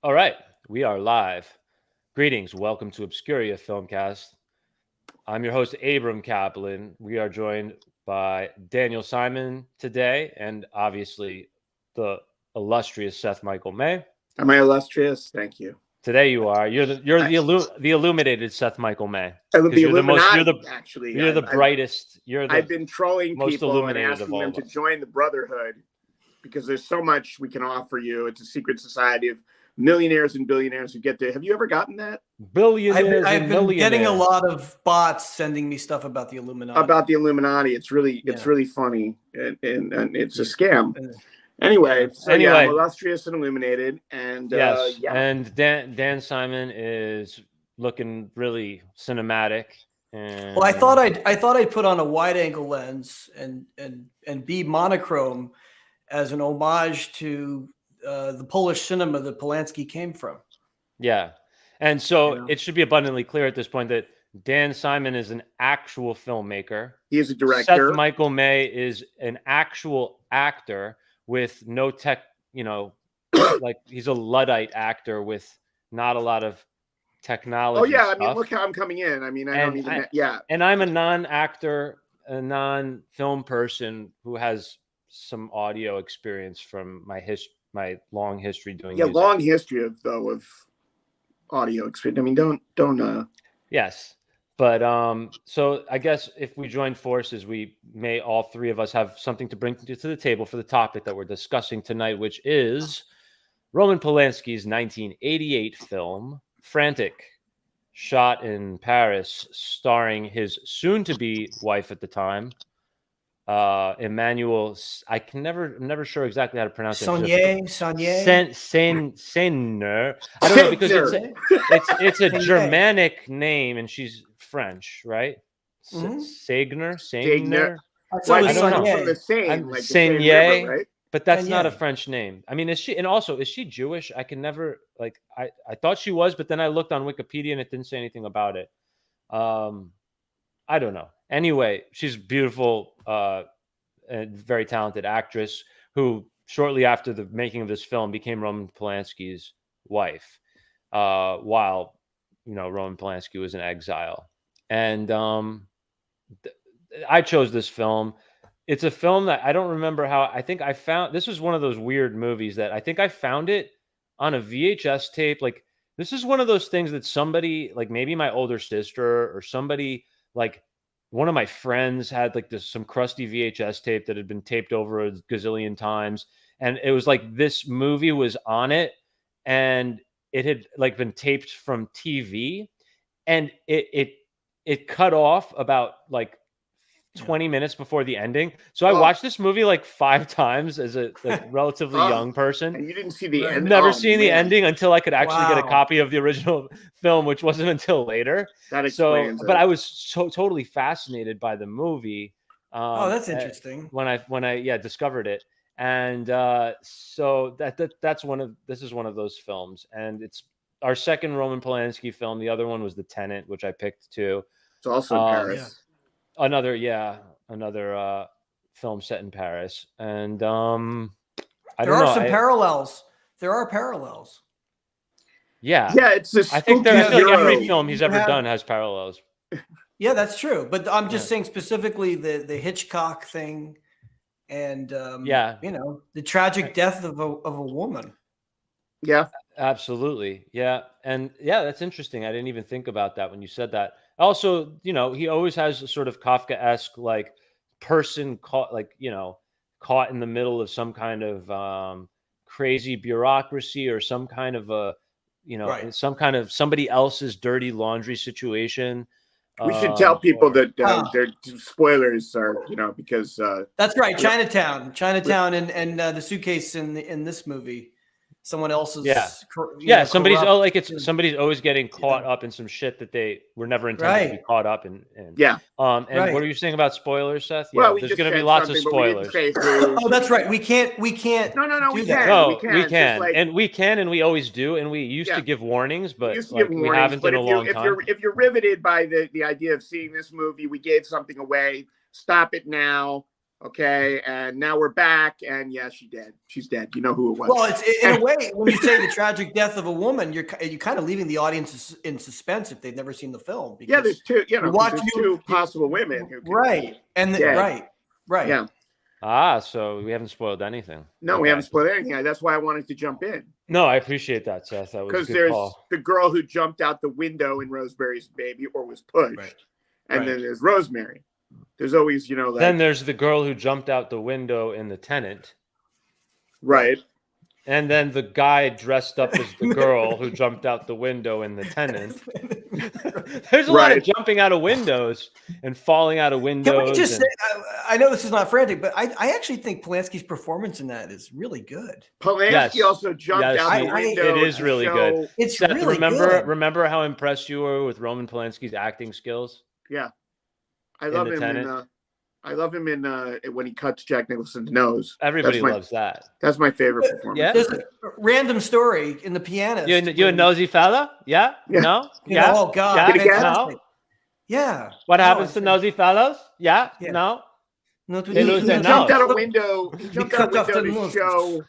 All right, we are live. Greetings, welcome to Obscuria Filmcast. I'm your host, Abram Kaplan. We are joined by Daniel Simon today, and obviously the illustrious Seth Michael May. Am I illustrious? Thank you. Today you are. The illuminated Seth Michael May because The you're the most Illuminati, actually. you're the brightest. You're the I've been trolling most people and illuminated of asking all them of to us. join the Brotherhood because there's so much we can offer you. It's a secret society of millionaires and billionaires who get there. Have you ever gotten that? Billionaires I've and been getting a millionaires. lot of bots sending me stuff about the Illuminati. About the Illuminati. It's really funny and it's a scam. Anyway, I'm illustrious and illuminated, and yes, and Dan Simon is looking really cinematic. And well, I thought I'd put on a wide angle lens and be monochrome as an homage to the Polish cinema that Polanski came from. Yeah, and so it should be abundantly clear at this point that Dan Simon is an actual filmmaker. He is a director. Seth Michael May is an actual actor with no tech, like he's a Luddite actor with not a lot of technology. Oh yeah, stuff. I mean, look how I'm coming in. I mean, And I'm a non-actor, a non-film person who has some audio experience from my long history doing music. Long history of audio experience. I mean, don't. Yes. But so I guess if we join forces, we may all three of us have something to bring to the table for the topic that we're discussing tonight, which is Roman Polanski's 1988 film, Frantic, shot in Paris, starring his soon-to-be wife at the time, Emmanuel. I'm never sure exactly how to pronounce it. Seigner. I don't know because it's a Germanic name and she's French, right? Seigner. I don't know. From the same, like Seigner, right? But that's not a French name. I mean, is she Jewish? I can never I thought she was, but then I looked on Wikipedia and it didn't say anything about it. I don't know. Anyway, she's beautiful and very talented actress who shortly after the making of this film became Roman Polanski's wife, while Roman Polanski was in exile. And I chose this film. It's a film that I don't remember how. I think I found this was one of those weird movies that I think I found it on a VHS tape. Like this is one of those things that somebody, like maybe my older sister or somebody, like one of my friends had like some crusty VHS tape that had been taped over a gazillion times, and it was like this movie was on it, and it had like been taped from TV, and it cut off about like 20 minutes before the ending. So I watched this movie like 5 times as a relatively young person. And you didn't see the end? Never seen the ending until I could actually get a copy of the original film, which wasn't until later. That explains but I was so totally fascinated by the movie. That's interesting. When I discovered it. And so this is one of those films. And it's our second Roman Polanski film. The other one was The Tenant, which I picked too. It's also in Paris. Another film set in Paris, and I don't know. Some parallels. There are parallels. Yeah, it's just. I feel like every film he's ever done has parallels. Yeah, that's true. But I'm just saying specifically the Hitchcock thing, and the tragic death of a woman. Yeah, absolutely. Yeah, and that's interesting. I didn't even think about that when you said that. Also, he always has a sort of Kafka-esque like person caught in the middle of some kind of crazy bureaucracy or some kind of some kind of somebody else's dirty laundry situation. We should tell people that their spoilers are, because that's right. Chinatown, and the suitcase in this movie. Someone else's somebody's somebody's always getting caught up in some shit that they were never intended to be caught up in. What are you saying about spoilers, Seth? Well, there's going to be lots of spoilers. Oh, that's right. We can't. No, we can. And we can, and we always do, and we used to give warnings, but we haven't in a long time. If you're riveted by the idea of seeing this movie, we gave something away. Stop it now. Okay, and now we're back, and yeah, she's dead. She's dead. You know who it was. Well, it's in a way, when you say the tragic death of a woman, you're kind of leaving the audience in suspense if they've never seen the film. Yeah, there's two. There's two possible women. Right, and right. Yeah. So we haven't spoiled anything. No, we haven't spoiled anything. That's why I wanted to jump in. No, I appreciate that, Seth. That was because a good there's call. The girl who jumped out the window in Rosemary's Baby or was pushed, and then there's Rosemary. There's always, then there's the girl who jumped out the window in The Tenant. Right. And then the guy dressed up as the girl who jumped out the window in The Tenant. There's a lot of jumping out of windows and falling out of windows. Can we just say, I know this is not Frantic, but I actually think Polanski's performance in that is really good. Polanski also jumped out the window. It is really good. It's Seth, really good. Remember how impressed you were with Roman Polanski's acting skills? Yeah. I love him in when he cuts Jack Nicholson's nose. Everybody loves that. That's my favorite performance. Yeah. There's a random story in The Pianist. You a nosy fella? Yeah? No? Yeah? Oh, God. Yeah? No? Yeah. What happens to nosy fellows? Yeah? No? He jumped out a window. He jumped out a window to show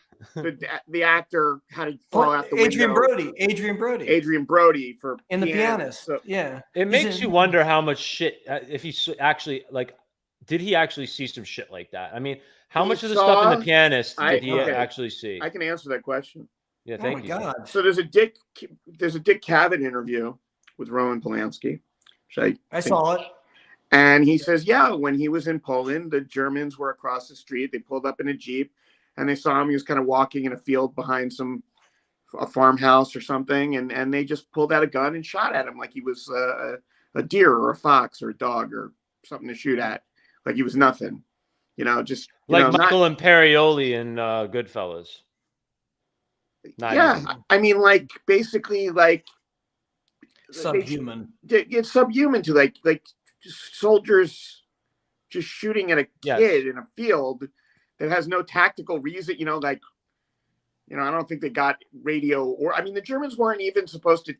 the actor how to fall out the window. Adrian Brody for in The Pianist. So, it makes you wonder how much shit if he actually did he actually see some shit like that? I mean, how much of the stuff in The Pianist did he actually see? I can answer that question. Yeah, thank you. God. So there's a Dick Cavett interview with Roman Polanski. I saw it. And he says, when he was in Poland, the Germans were across the street. They pulled up in a Jeep and they saw him. He was kind of walking in a field behind a farmhouse or something. And they just pulled out a gun and shot at him like he was a deer or a fox or a dog or something to shoot at. Like he was nothing, just like Michael Imperioli in Goodfellas. I mean, basically subhuman. It's subhuman to like soldiers just shooting at a kid in a field that has no tactical reason. I don't think they got radio the Germans weren't even supposed to.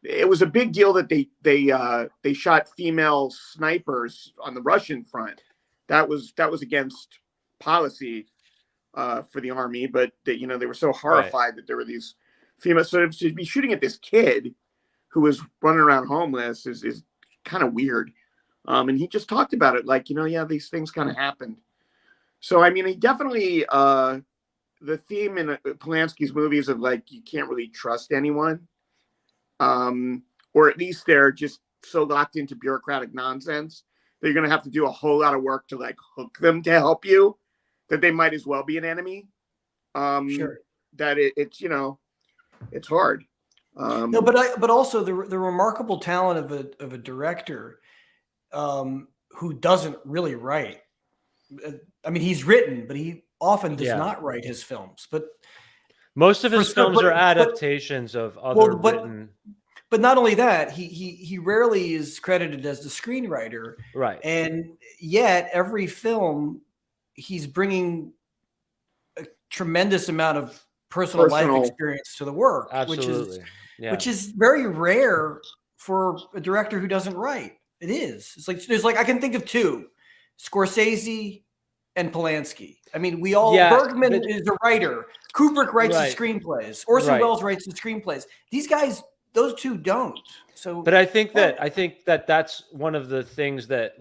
It was a big deal that they shot female snipers on the Russian front. That was against policy for the army, but they were so horrified that there were these females. So to be shooting at this kid who was running around homeless is kind of weird. And he just talked about it these things kind of happened. So he definitely the theme in Polanski's movies of you can't really trust anyone. Or at least they're just so locked into bureaucratic nonsense that you're going to have to do a whole lot of work to hook them to help you, that they might as well be an enemy. Sure. That it's it's hard. No, but also the remarkable talent of a director who doesn't really write. He's written, but he often does not write his films. But most of his films are adaptations of other written. But not only that, he rarely is credited as the screenwriter. Right. And yet every film he's bringing a tremendous amount of personal life experience to the work. Absolutely. which is very rare for a director who doesn't write. It is. There's I can think of two, Scorsese and Polanski. Bergman is a writer. Kubrick writes the screenplays. Orson Welles writes the screenplays. These guys, those two don't. So, but I think that that's one of the things that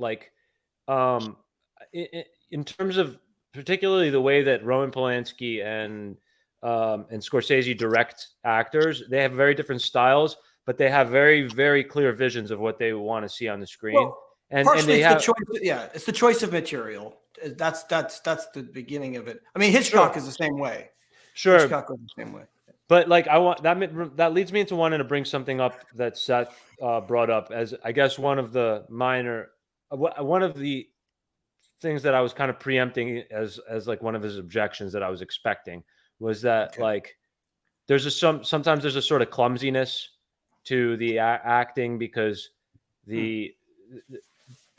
in terms of particularly the way that Roman Polanski and Scorsese direct actors, they have very different styles, but they have very, very clear visions of what they want to see on the screen. Well, and they have it's the choice of material. That's the beginning of it. Hitchcock is the same way. Sure, Hitchcock is the same way. But I want that leads me into wanting to bring something up that Seth brought up as I guess one of the things that I was kind of preempting as one of his objections that I was expecting was that sometimes there's a sort of clumsiness to the acting because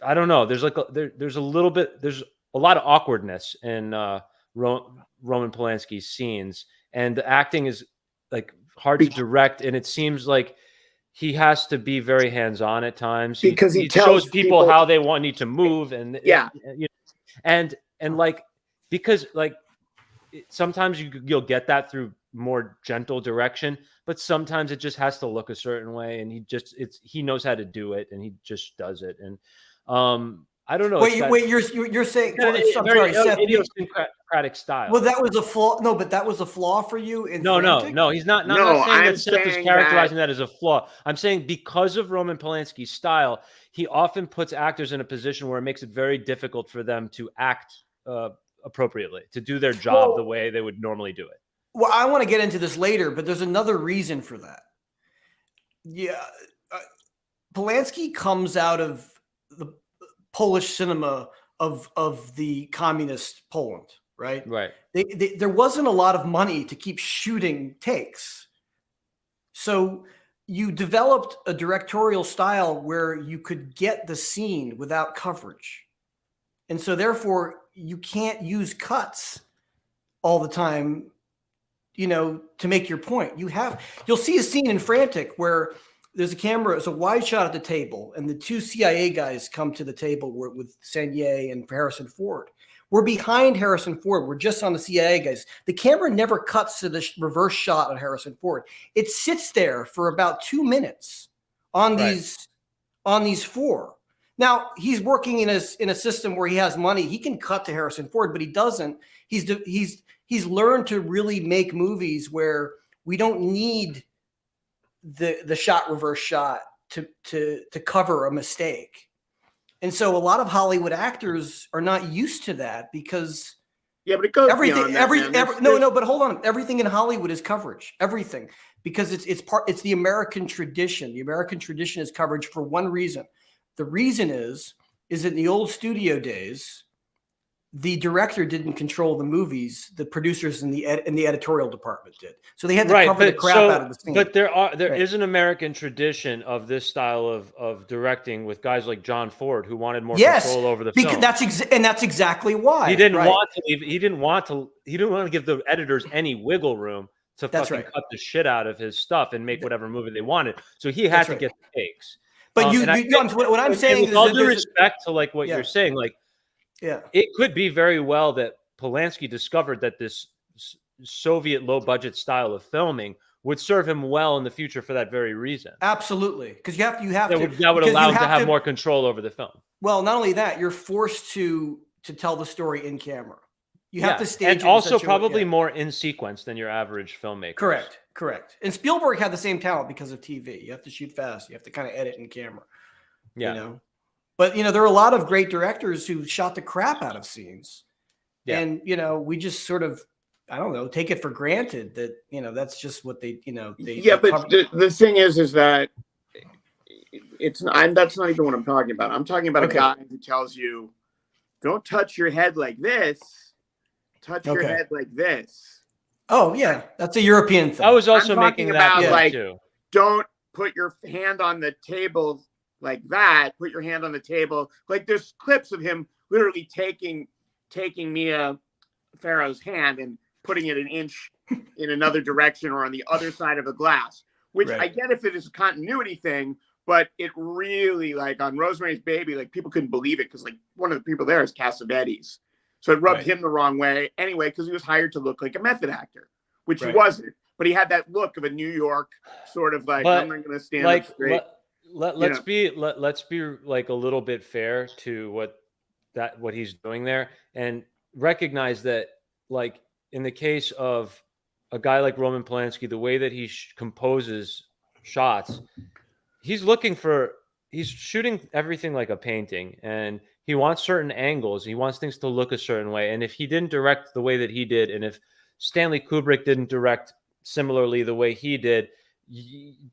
I don't know, there's there's a lot of awkwardness in Roman Polanski's scenes, and the acting is hard to direct, and it seems like he has to be very hands-on at times because he shows people how they need to move, and and like, because like sometimes you'll get that through more gentle direction, but sometimes it just has to look a certain way, and he knows how to do it, and he just does it. And I don't know. Wait, you're saying I'm sorry, Seth, idiosyncratic style. Well, that was a flaw. No, but that was a flaw for you in Frantic? No, he's not. No, I'm not saying that Seth is characterizing that as a flaw. I'm saying because of Roman Polanski's style, he often puts actors in a position where it makes it very difficult for them to act appropriately, to do their job the way they would normally do it. Well, I want to get into this later, but there's another reason for that. Yeah, Polanski comes out of the Polish cinema of the communist Poland, right? Right. There wasn't a lot of money to keep shooting takes. So you developed a directorial style where you could get the scene without coverage. And so therefore you can't use cuts all the time, to make your point. You'll see a scene in Frantic where there's a camera, it's a wide shot at the table, and the two CIA guys come to the table with Seigner and Harrison Ford. We're behind Harrison Ford. We're just on the CIA guys. The camera never cuts to the reverse shot of Harrison Ford. It sits there for about 2 minutes on these four. Now he's working in a system where he has money. He can cut to Harrison Ford, but he doesn't. He's learned to really make movies where we don't need the shot reverse shot to cover a mistake. And so a lot of Hollywood actors are not used to that because but it goes everything but hold on. Everything in Hollywood is coverage. Everything. Because it's the American tradition. The American tradition is coverage for one reason. The reason is in the old studio days, the director didn't control the movies. The producers in the editorial department did. So they had to cover the crap out of the scene. But there is an American tradition of this style of directing with guys like John Ford, who wanted more control over the film. That's exactly why he didn't want to leave. He didn't want to give the editors any wiggle room to fucking cut the shit out of his stuff and make whatever movie they wanted. So he had to get the takes. But what I'm saying is, with all due respect to like what you're saying, like. Yeah, it could be very well that Polanski discovered that this Soviet low-budget style of filming would serve him well in the future for that very reason. Absolutely, because that would allow him to have more control over the film. Well, not only that, you're forced to tell the story in camera. You have to stage and also probably more in sequence than your average filmmaker. Correct. And Spielberg had the same talent because of TV. You have to shoot fast. You have to kind of edit in camera. Yeah. But, there are a lot of great directors who shot the crap out of scenes. Yeah. And, we just sort of, I don't know, take it for granted that, that's just what they. But the thing is that that's not even what I'm talking about. I'm talking about a guy who tells you, don't touch your head like this. Touch your head like this. Oh, yeah. That's a European thing. I was also making that too. Don't put your hand on the table like that. Put your hand on the table. Like there's clips of him literally taking Mia Farrow's hand and putting it an inch in another direction or on the other side of a glass, which I get if it is a continuity thing, but it really, like on Rosemary's Baby, like people couldn't believe it because like one of the people there is Cassavetes. So it rubbed him the wrong way anyway, because he was hired to look like a method actor, which he wasn't. But he had that look of a New York sort of like, I'm not going to stand up straight. Let's be like a little bit fair to what he's doing there, and recognize that like in the case of a guy like Roman Polanski, the way that he composes shots, he's shooting everything like a painting, and he wants certain angles. He wants things to look a certain way. And if he didn't direct the way that he did, and if Stanley Kubrick didn't direct similarly the way he did,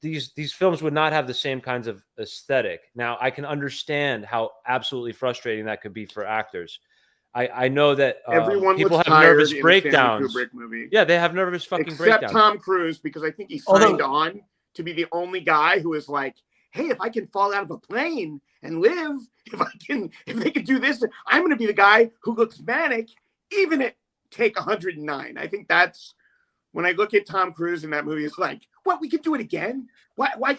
these films would not have the same kinds of aesthetic. Now, I can understand how absolutely frustrating that could be for actors. I know that people have nervous breakdowns. Yeah, they have nervous fucking breakdowns. Except Tom Cruise, because I think he signed on to be the only guy who is like, hey, if I can fall out of a plane and live, if they can do this, I'm going to be the guy who looks manic, even at take 109. I think that's when I look at Tom Cruise in that movie, it's like, what, we could do it again? Why? Well,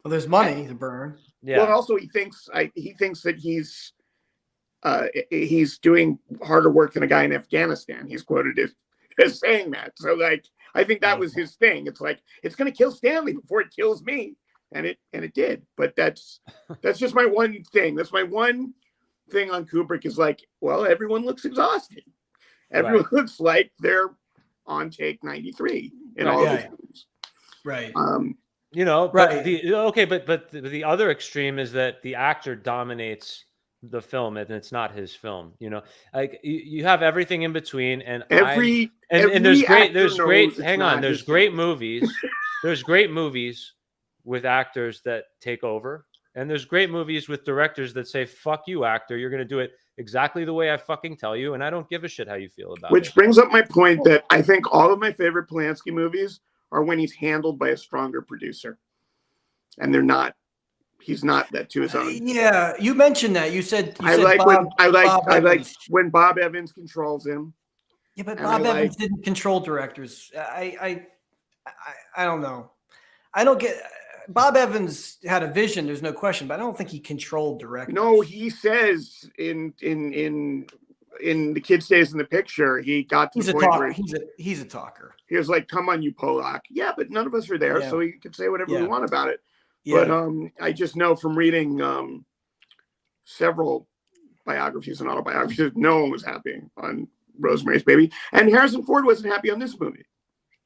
there's money to burn. Yeah. Well, also he thinks that he's he's doing harder work than a guy in Afghanistan. He's quoted as saying that. So like, I think that was his thing. It's like, it's going to kill Stanley before it kills me. And it did. But that's just my one thing. That's my one thing on Kubrick is like, well, everyone looks exhausted. Everyone looks like they're on take 93 in all of his movies. Right. You know, but the other extreme is that the actor dominates the film and it's not his film. You know, like you have everything in between, and there's great movies. There's great movies with actors that take over, and there's great movies with directors that say, "Fuck you, actor, you're going to do it exactly the way I fucking tell you, and I don't give a shit how you feel about it." Which brings up my point that I think all of my favorite Polanski movies are when he's handled by a stronger producer, and he's not that to his own. Yeah, you mentioned that. You said I like when Bob Evans controls him. Yeah, but Bob Evans didn't control directors. I don't know. I don't get. Bob Evans had a vision. There's no question, but I don't think he controlled directors. No, he says in The Kid Stays in the Picture, he got to the point where he's a talker. He was like, "Come on, you Polak." Yeah, but none of us are there, so he could say whatever we want about it. Yeah. But I just know from reading several biographies and autobiographies that no one was happy on Rosemary's Baby, and Harrison Ford wasn't happy on this movie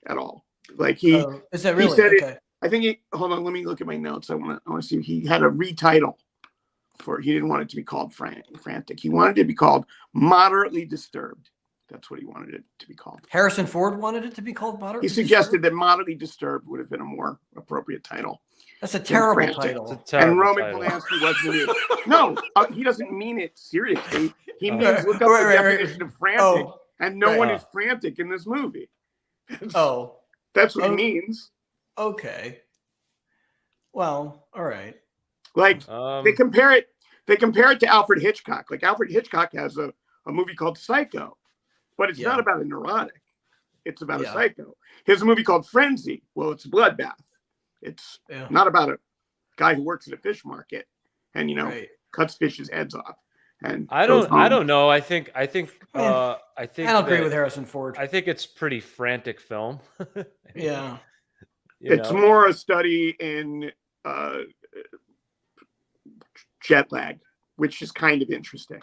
at all. Like is that really? He said it. I think hold on, let me look at my notes. I want to see. He had a retitle he didn't want it to be called Frantic. He wanted it to be called Moderately Disturbed. That's what he wanted it to be called. Harrison Ford wanted it to be called Moderately Disturbed? He suggested that Moderately Disturbed would have been a more appropriate title. That's a terrible title. And Roman Polanski wasn't it. No, he doesn't mean it seriously. He means look up the definition of frantic, and no one is frantic in this movie. That's what he means. Okay. Well, all right. Like they compare it to Alfred Hitchcock. Like Alfred Hitchcock has a movie called Psycho, but it's not about a neurotic. It's about a psycho. He has a movie called Frenzy. Well, it's a bloodbath. It's not about a guy who works at a fish market and cuts fish's heads off. And I don't know. I think I don't agree with Harrison Ford. I think it's pretty frantic film. Yeah. It's more a study in jet lag, which is kind of interesting.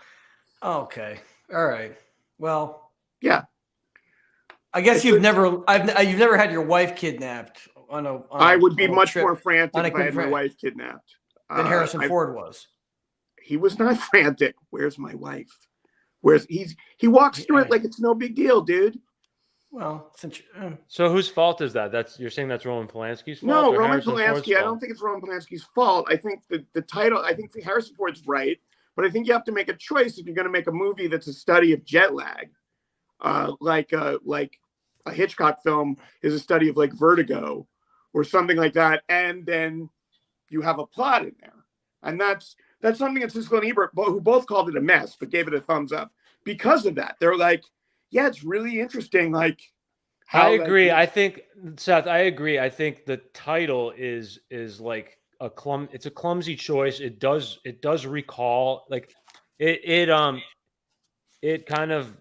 Okay. All right. Well, yeah. I guess you've never had your wife kidnapped I would be much more frantic if I had my wife kidnapped than Harrison Ford was. He was not frantic. Where's my wife? He walks through it like it's no big deal, dude. Well, so whose fault is that? You're saying that's Roman Polanski's fault? No, Roman Polanski. I don't think it's Roman Polanski's fault. I think the title. I think Harrison Ford's right, but I think you have to make a choice if you're going to make a movie that's a study of jet lag, like a Hitchcock film is a study of like Vertigo, or something like that, and then you have a plot in there, and that's something that Siskel and Ebert, who both called it a mess, but gave it a thumbs up because of that. They're like, yeah, it's really interesting. Like, I agree. I think, Seth, I agree. I think the title is like it's a clumsy choice. It does recall like it kind of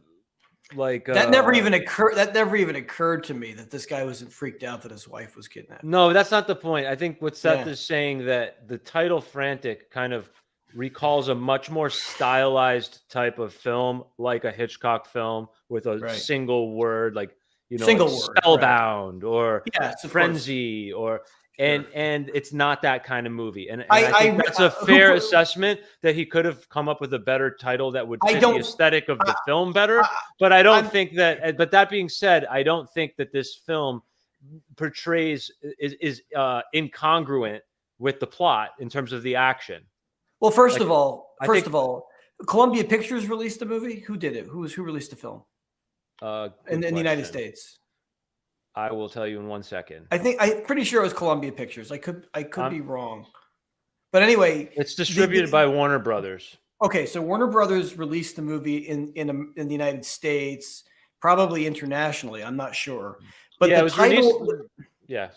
like that never even occurred to me that this guy wasn't freaked out that his wife was kidnapped. No, that's not the point. I think what Seth is saying that the title Frantic kind of recalls a much more stylized type of film, like a Hitchcock film with a single word, like spellbound or frenzy and it's not that kind of movie. And I think that's a fair assessment that he could have come up with a better title that would fit the aesthetic of the film better. But I don't think that. But that being said, I don't think that this film portrays is incongruent with the plot in terms of the action. Well, first of all, Columbia Pictures released the movie. Who did it? Who released the film? In the United States. I will tell you in 1 second. I'm pretty sure it was Columbia Pictures. I could be wrong, but anyway, it's distributed by Warner Brothers. Okay, so Warner Brothers released the movie in the United States, probably internationally. I'm not sure, but the title.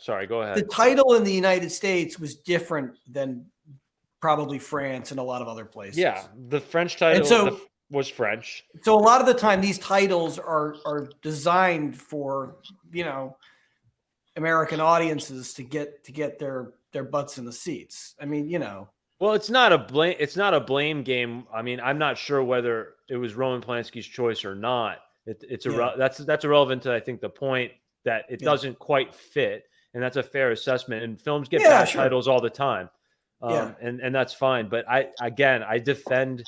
Sorry, go ahead. The title in the United States was different than probably France and a lot of other places. Yeah, the French title was French. So a lot of the time, these titles are designed for, you know, American audiences to get their butts in the seats. I mean, you know. Well, it's not a blame game. I mean, I'm not sure whether it was Roman Polanski's choice or not. That's irrelevant to, I think, the point that it doesn't quite fit, and that's a fair assessment. And films get bad titles all the time, and that's fine. But I defend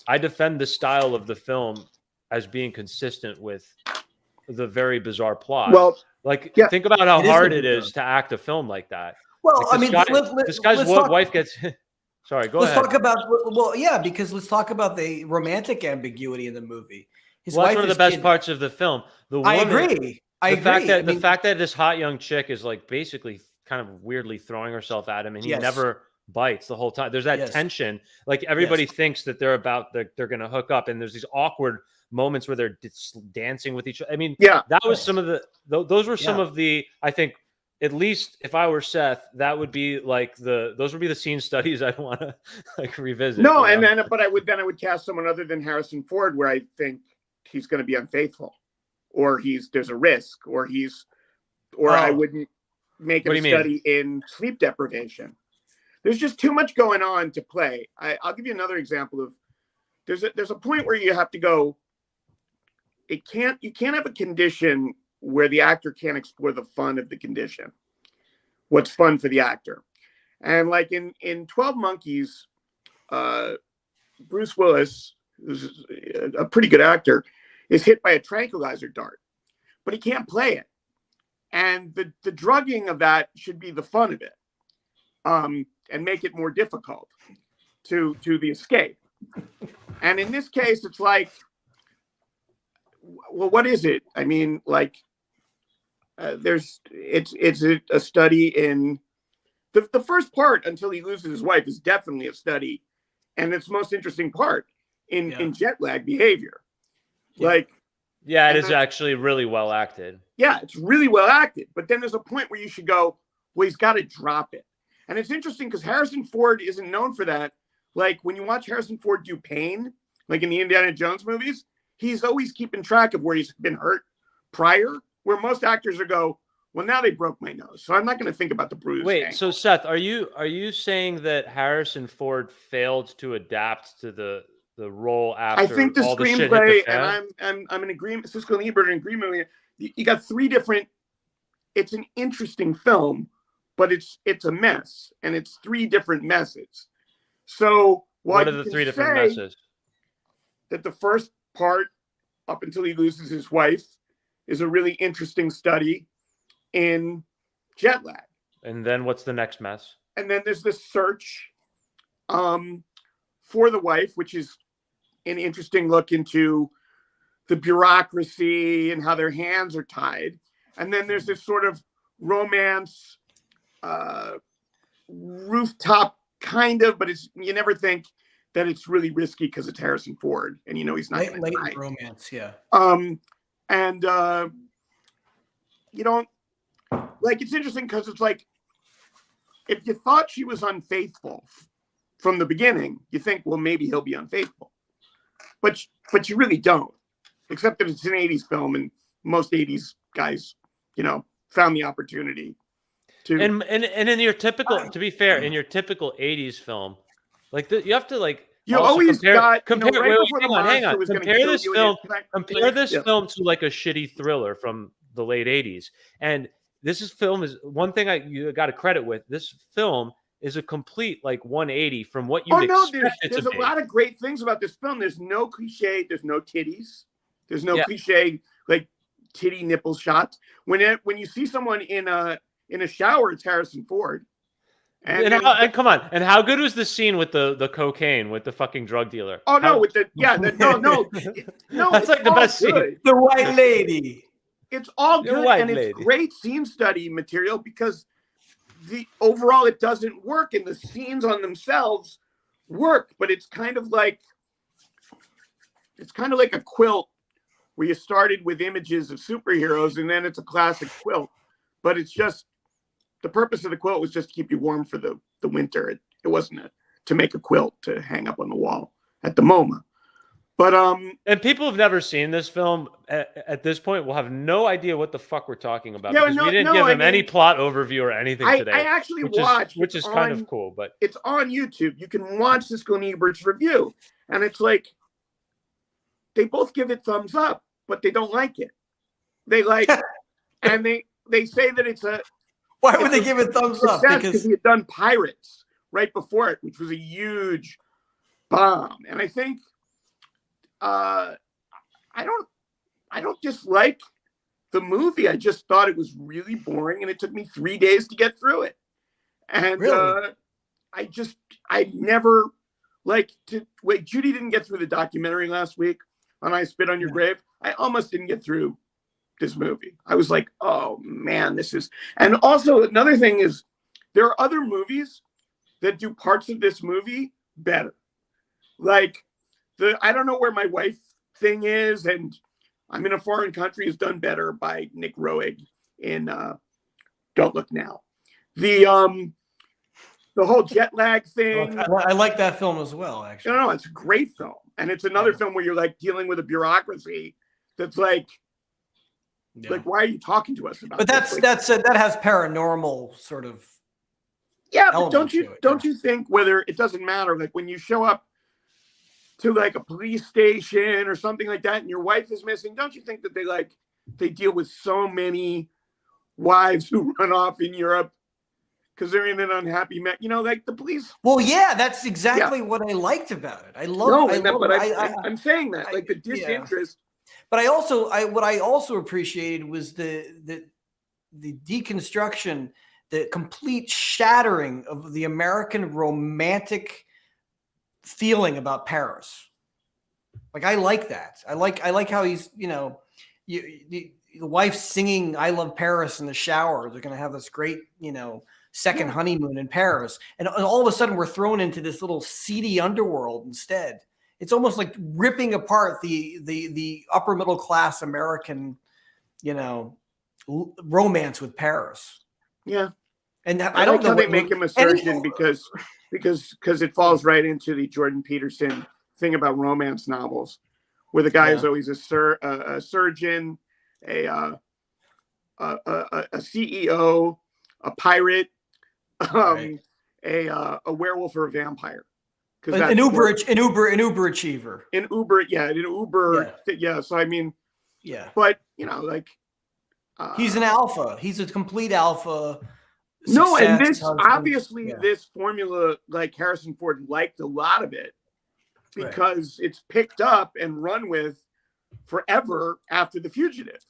the style of the film as being consistent with the very bizarre plot. Well, think about how hard it is to act a film like that. Well, I mean, this guy's wife gets. Sorry, go ahead. Let's talk about because let's talk about the romantic ambiguity in the movie. That's one of the best parts of the film. I agree. The fact that this hot young chick is like basically kind of weirdly throwing herself at him, and he never bites the whole time. There's that tension. Like everybody thinks that they're going to hook up, and there's these awkward moments where they're dancing with each other. I mean, that was some of those were some of the, I think, at least if I were Seth, that would be like those would be the scene studies I'd want to like revisit. No, and then I would cast someone other than Harrison Ford, where I think he's going to be unfaithful, or there's a risk, or I wouldn't make him study in sleep deprivation. There's just too much going on to play. I'll give you another example of there's a point where you have to go. You can't have a condition where the actor can't explore the fun of the condition. What's fun for the actor. And like in 12 Monkeys, Bruce Willis, who's a pretty good actor, is hit by a tranquilizer dart, but he can't play it. And the drugging of that should be the fun of it, and make it more difficult to the escape. And in this case, it's like, well, what is it? I mean, like, it's a study in the first part until he loses his wife is definitely a study, and it's the most interesting part in jet lag behavior. Like, it is actually really well acted. Yeah, it's really well acted. But then there's a point where you should go, well, he's got to drop it. And it's interesting because Harrison Ford isn't known for that. Like when you watch Harrison Ford do pain, like in the Indiana Jones movies, he's always keeping track of where he's been hurt prior, where most actors will go, well, now they broke my nose, so I'm not going to think about the bruise. Wait, so Seth, are you saying that Harrison Ford failed to adapt to the role after I think the all screenplay, the and I'm in agreement, Siskel and Ebert in agreement with you. You got three different, it's an interesting film, but it's a mess, and it's three different messes. So what are the three different messes? That the first part, up until he loses his wife, is a really interesting study in jet lag. And then what's the next mess? And then there's this search for the wife, which is an interesting look into the bureaucracy and how their hands are tied. And then there's this sort of romance, rooftop kind of, but you never think that it's really risky because it's Harrison Ford, and he's not late romance, and you don't like. It's interesting because it's like if you thought she was unfaithful from the beginning, you think, well, maybe he'll be unfaithful, but you really don't. Except that it's an '80s film, and most '80s guys, found the opportunity to. And in your typical, to be fair, in your typical '80s film, like you have to like. You always compare hang on. Compare this film to like a shitty thriller from the late '80s, and this film is one thing you got to credit with. This film is a complete like 180 from what you expect it to be. There's a lot of great things about this film. There's no cliche. There's no titties. There's no cliche like titty nipple shots. When you see someone in a shower, it's Harrison Ford. And come on, and how good was the scene with the cocaine with the fucking drug dealer? Oh no, no, that's like the best scene. The white lady. It's all good, and it's great scene study material because overall it doesn't work, and the scenes on themselves work, but it's kind of like a quilt where you started with images of superheroes, and then it's a classic quilt, but it's just. The purpose of the quilt was just to keep you warm for the winter. It wasn't to make a quilt to hang up on the wall at the MoMA. But and people have never seen this film at this point will have no idea what the fuck we're talking about, yeah, because we didn't give them any plot overview or anything today. I actually watched, which is kind of cool, but it's on YouTube. You can watch Siskel and Ebert's review, and it's like they both give it thumbs up, but they don't like it. They like, and they say that it's a. Why would they give it thumbs up? Because he had done Pirates right before it, which was a huge bomb, and I think. I don't dislike the movie. I just thought it was really boring, and it took me 3 days to get through it. And really? I never wait. Judy didn't get through the documentary last week on I Spit on Your Grave. I almost didn't get through this movie. I was like, oh man, this is. And also another thing is, there are other movies that do parts of this movie better, like. I don't know where my wife thing is, and I'm in a foreign country is done better by Nick Roeg in Don't Look Now. The whole jet lag thing. I like that film as well, actually. No, it's a great film, and it's another film where you're like dealing with a bureaucracy that's like, why are you talking to us about? But that has paranormal sort of. Yeah, but don't you think whether it doesn't matter, like when you show up to like a police station or something like that, and your wife is missing, don't you think that they deal with so many wives who run off in Europe because they're in an unhappy marriage? Like the police. Well, yeah, that's exactly what I liked about it. I'm saying that like the disinterest. But what I also appreciated was the deconstruction, the complete shattering of the American romantic feeling about Paris. Like I like that. I like how he's, the wife singing "I Love Paris" in the shower. They're going to have this great, second honeymoon in Paris, and all of a sudden we're thrown into this little seedy underworld instead. It's almost like ripping apart the upper middle class American, romance with Paris. Yeah, and I don't know how they make him a surgeon because it falls right into the Jordan Peterson thing about romance novels, where the guy is always a surgeon, a CEO, a pirate, a werewolf or a vampire. An Uber achiever. So I mean, but he's an alpha. He's a complete alpha. No, and this obviously this formula, like Harrison Ford liked a lot of it because it's picked up and run with forever after The Fugitive,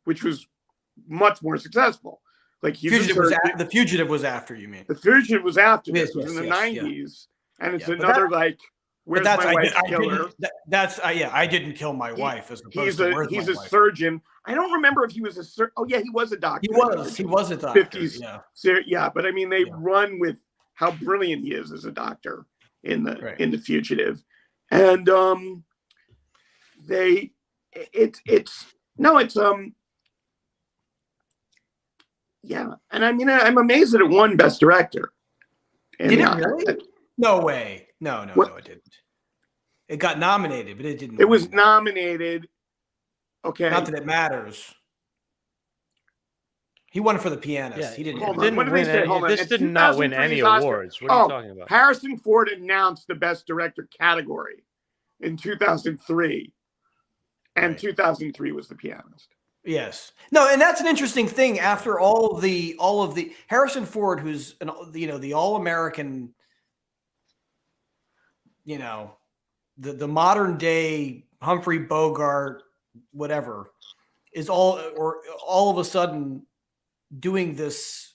which was much more successful. Like The Fugitive was after, you mean? The Fugitive was after this. It was in the 90s, and it's another where's my wife's killer? I didn't kill my wife. As opposed to he's a surgeon. I don't remember if he was a surgeon. Oh yeah, he was a doctor. He was a doctor. 50s. But I mean, they run with how brilliant he is as a doctor in the Fugitive, and and I mean, I'm amazed that it won Best Director. Did it really? No way. No, it didn't. It got nominated, but it didn't. It was nominated. Okay. Not that it matters. He won for The Pianist. Yeah, he didn't. This did not win any awards. What are you talking about? Harrison Ford announced the Best Director category in 2003, and 2003 was The Pianist. Yes. No, and that's an interesting thing. After all of the Harrison Ford, who's the all-American, the modern day Humphrey Bogart, whatever, is all of a sudden doing this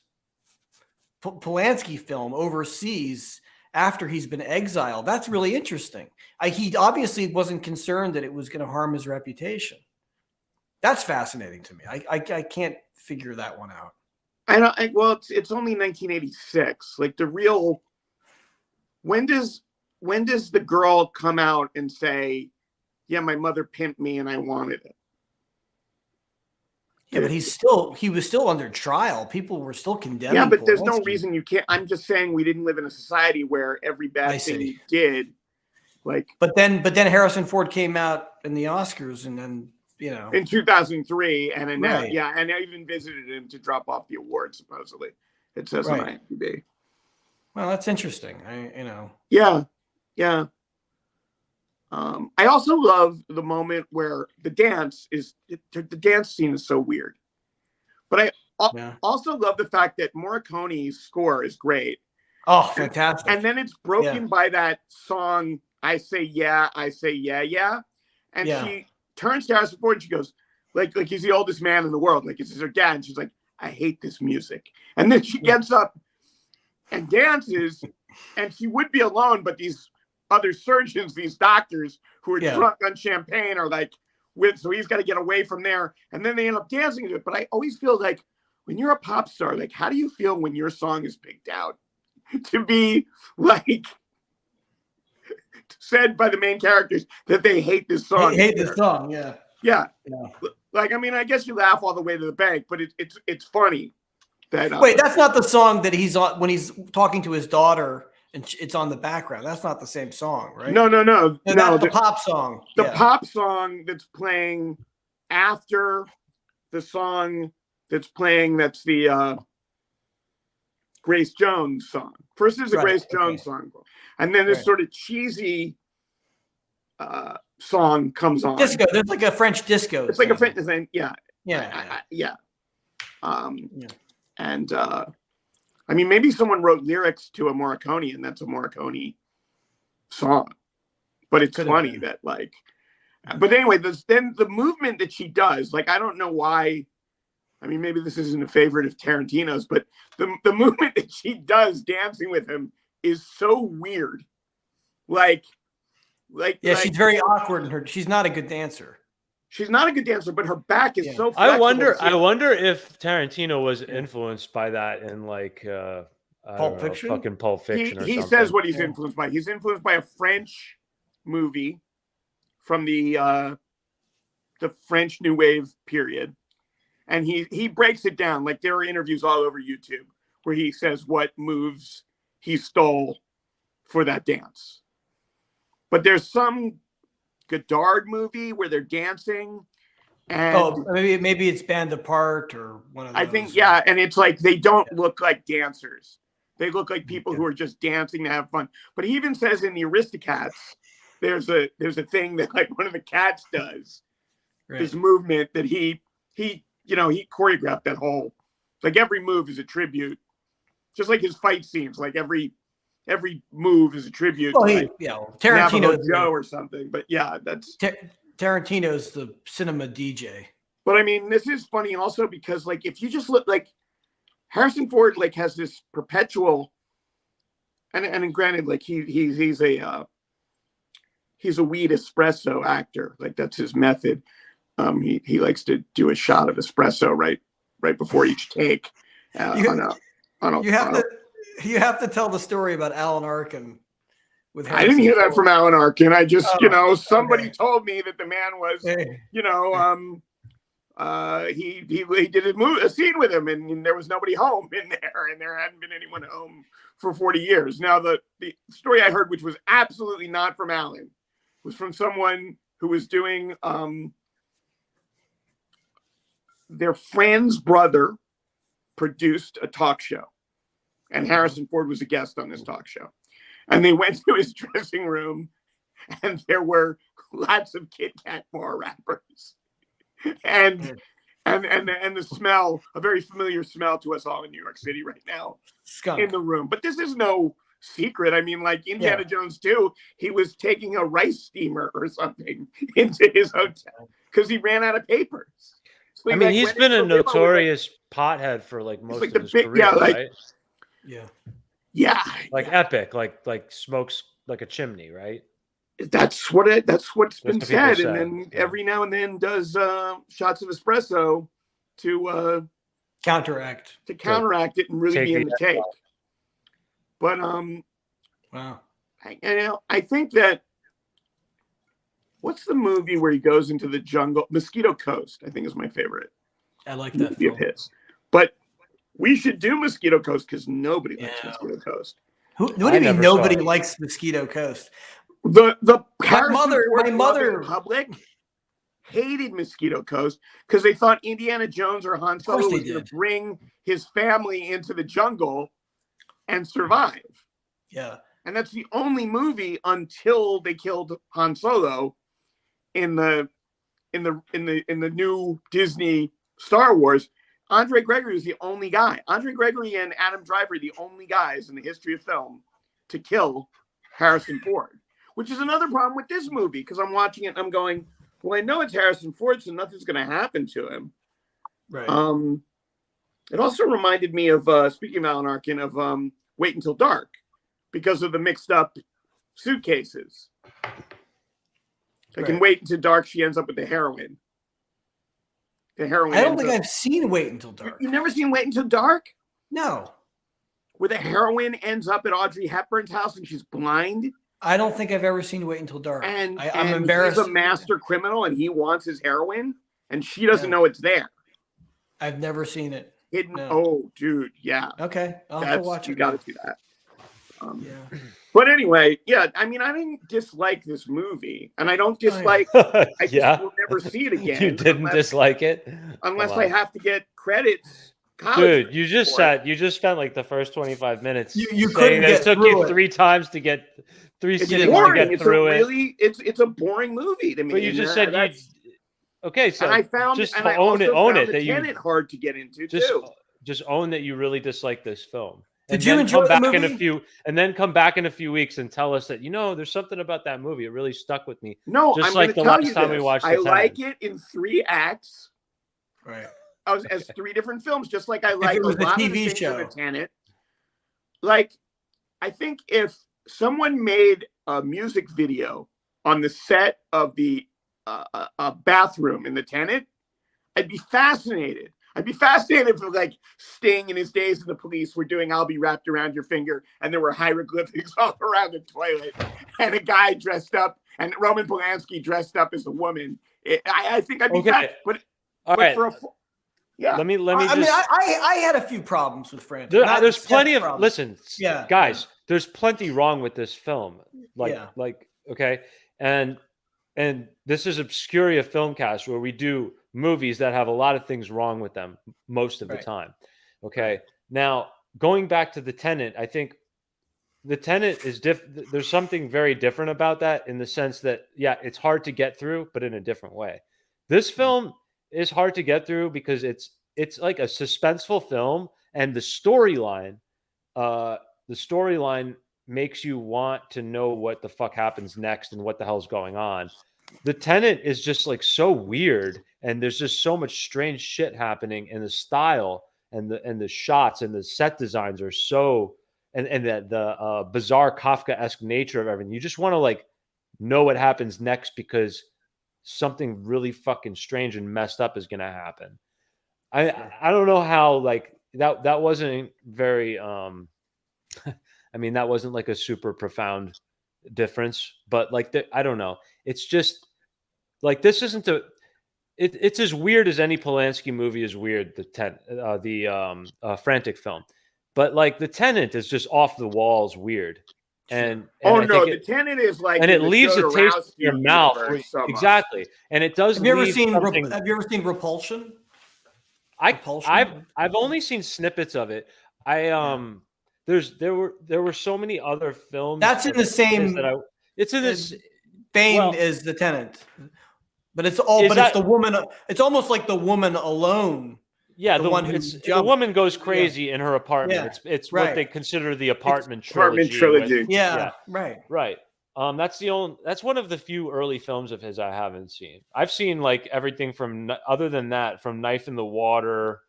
Polanski film overseas after he's been exiled. That's really interesting. He obviously wasn't concerned that it was going to harm his reputation. That's fascinating to me. I can't figure that one out. It's only 1986. Like the real. When does the girl come out and say, "Yeah, my mother pimped me and I wanted it"? Yeah, but he was still under trial. People were still condemning. Yeah, but Polanski. there's no reason you can't. I'm just saying we didn't live in a society where every bad thing he did, like. But then Harrison Ford came out in the Oscars, and then in 2003, and then right. and I even visited him to drop off the award. Supposedly, it says on IMDb. Well, that's interesting. Yeah. I also love the moment where the dance scene is so weird, but I also love the fact that Morricone's score is great. Oh, fantastic! And then it's broken by that song, "I Say Yeah, I Say Yeah, Yeah," and she turns to Harrison Ford and she goes, like he's the oldest man in the world, like this is her dad, and she's like, "I hate this music," and then she gets up and dances, and she would be alone, but these other surgeons, these doctors who are drunk on champagne are like so he's got to get away from there, and then they end up dancing to it. But I always feel like when you're a pop star, like how do you feel when your song is picked out to be like said by the main characters that they hate this song? They hate this song, yeah. Like, I mean, I guess you laugh all the way to the bank, but it's funny that wait, that's not the song that he's on when he's talking to his daughter and it's on the background. That's not the same song, right? No. That's the pop song. The pop song that's playing after the song that's playing, that's the Grace Jones song. First is a Grace Jones song, and then this sort of cheesy song comes on. Disco. There's like a French disco. It's like a French thing. Yeah. And I mean, maybe someone wrote lyrics to a Morricone, and that's a Morricone song. But it's funny that, like, but anyway, then the movement that she does, like, I don't know why. I mean, maybe this isn't a favorite of Tarantino's, but the movement that she does dancing with him is so weird. Like, she's very awkward. She's not a good dancer. She's not a good dancer, but her back is so flexible. I wonder if Tarantino was influenced by that in like Pulp Fiction? Fucking Pulp Fiction. He says what he's influenced by. He's influenced by a French movie from the French New Wave period, and he breaks it down. Like, there are interviews all over YouTube where he says what moves he stole for that dance. But there's some Godard movie where they're dancing, and maybe it's Band Apart or one of those. I think and it's like they don't look like dancers; they look like people who are just dancing to have fun. But he even says in the Aristocats, there's a thing that like one of the cats does, this movement that he choreographed that whole, like every move is a tribute, just like his fight scenes, like every move is a tribute. Well, to Tarantino Joe or something, but that's Tarantino's the cinema DJ. But I mean, this is funny also because, like, if you just look, like, Harrison Ford, like, has this perpetual, and granted, like, he's a weed espresso actor, like that's his method. He likes to do a shot of espresso right before each take. You have to tell the story about Alan Arkin. I didn't hear that from Alan Arkin. I just, somebody told me that the man was, he did a scene with him, and there was nobody home in there, and there hadn't been anyone home for 40 years. Now, the story I heard, which was absolutely not from Alan, was from someone who was doing their friend's brother produced a talk show. And Harrison Ford was a guest on this talk show. And they went to his dressing room, and there were lots of Kit Kat bar wrappers. And the smell, a very familiar smell to us all in New York City right now, skunk in the room. But this is no secret. I mean, like Indiana Jones 2, he was taking a rice steamer or something into his hotel because he ran out of papers. So I mean, he's been a notorious pothead for like most of his career, right? Yeah. Like epic, like smokes like a chimney, right? That's what's been said. And then every now and then does shots of espresso to counteract it and really be in the take. But wow. I think that, what's the movie where he goes into the jungle? Mosquito Coast, I think, is my favorite. I like that movie of his. But we should do Mosquito Coast because nobody likes Mosquito Coast. What do you mean nobody likes Mosquito Coast? The my mother public hated Mosquito Coast because they thought Indiana Jones or Han Solo was going to bring his family into the jungle and survive. Yeah. And that's the only movie until they killed Han Solo in the new Disney Star Wars. Andre Gregory was the only guy. Andre Gregory and Adam Driver are the only guys in the history of film to kill Harrison Ford, which is another problem with this movie because I'm watching it and I'm going, well, I know it's Harrison Ford, so nothing's going to happen to him. Right. It also reminded me of, speaking of Alan Arkin, of Wait Until Dark because of the mixed up suitcases. Like in Wait Until Dark, she ends up with the heroin. The heroin. I don't think I've seen Wait Until Dark. You've never seen Wait Until Dark? No. Where the heroine ends up at Audrey Hepburn's house and she's blind? I don't think I've ever seen Wait Until Dark. I'm embarrassed. He's a master criminal and he wants his heroin and she doesn't know it's there. I've never seen it. Hidden. No. Oh, dude. Yeah. Okay. I'll have to watch it. You got to do that. Yeah. But anyway, yeah, I mean, I didn't dislike this movie, and I don't dislike. I just will never see it again. You didn't dislike it, unless I have to get credits. Dude, you just spent like the first 25 minutes. You couldn't get it took through you it. 3 times to get 3 it's seasons boring. to get through it. It's a boring movie to me. But you just said you. Okay, so and I found just and I own it. Own it. That you hard to get into too. Just own that you really dislike this film. Did you enjoy the movie? Come back in a few weeks and tell us that there's something about that movie. It really stuck with me. No, just I'm like the last time we watched. I like it in 3 acts. Right. As 3 different films, just like I like a lot of the things in the Tenet. Like, I think if someone made a music video on the set of the bathroom in the Tenet, I'd be fascinated. I'd be fascinated if like Sting in his days in the police were doing "I'll Be Wrapped Around Your Finger" and there were hieroglyphics all around the toilet and a guy dressed up and Roman Polanski dressed up as a woman. I think I'd be but right. Yeah. Let me I had a few problems with Frantic. There's plenty of problems. Guys, there's plenty wrong with this film. Okay. And this is Obscuria Filmcast where we do movies that have a lot of things wrong with them most of the time. Okay. Now, going back to the Tenet, I think the Tenet is there's something very different about that in the sense that, it's hard to get through, but in a different way. This film is hard to get through because it's like a suspenseful film, and the storyline makes you want to know what the fuck happens next and what the hell's going on. The Tenet is just like so weird, and there's just so much strange shit happening, and the style and the shots and the set designs are so and the bizarre Kafka-esque nature of everything. You just want to like know what happens next because something really fucking strange and messed up is gonna happen. I don't know how like that wasn't very I mean, that wasn't like a super profound difference, but like I don't know. It's just like this isn't it's as weird as any Polanski movie is weird. The Frantic film, but like the Tenet is just off the walls weird. And the Tenet is like, and it leaves a taste in your mouth. Exactly, and it does. Have you ever seen Repulsion? I've only seen snippets of it. There were so many other films. That's in the same. It's in this vein as the Tenet, but it's it's the woman. It's almost like the woman alone. Yeah, the woman goes crazy in her apartment. Yeah. It's what they consider the apartment trilogy. Right. That's one of the few early films of his I haven't seen. I've seen like everything from other than that, from Knife in the Water,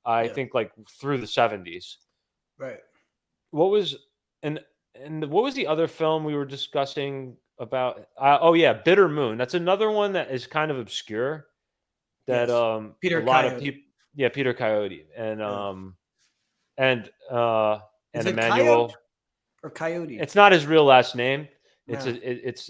I think like through the 70s. Right. What was what was the other film we were discussing about? Bitter Moon. That's another one that is kind of obscure. That Peter a lot of people. Yeah, Peter Coyote and Emmanuel or Coyote. It's not his real last name. It's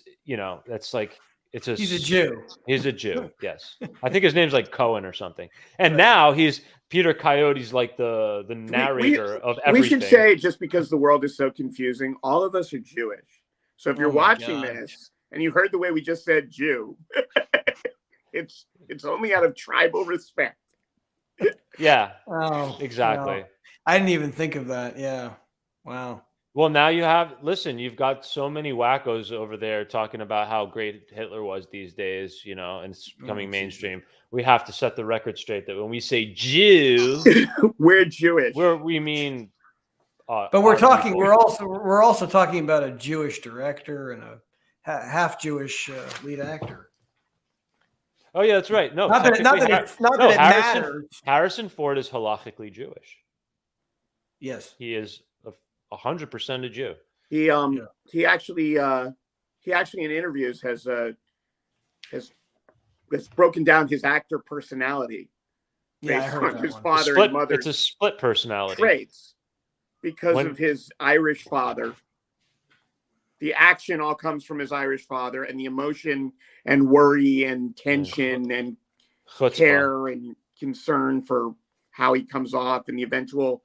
that's like He's a Jew. He's a Jew. Yes, I think his name's like Cohen or something. And now he's Peter Coyote's like the narrator of everything. We should say, just because the world is so confusing, all of us are Jewish. So if you're watching this and you heard the way we just said Jew, it's only out of tribal respect. Yeah. Oh, exactly. No. I didn't even think of that. Yeah. Wow. Well, now you've got so many wackos over there talking about how great Hitler was these days, and it's becoming mainstream. We have to set the record straight that when we say Jew, we're Jewish. We mean, but we're talking. People. We're also talking about a Jewish director and a half Jewish lead actor. Oh yeah, that's right. No, not that it matters. Harrison Ford is halakhically Jewish. Yes, he is 100% a Jew. He actually in interviews has broken down his actor personality based on his father and mother. It's a split personality traits because of his Irish father. The action all comes from his Irish father, and the emotion and worry and tension and care and concern for how he comes off and the eventual.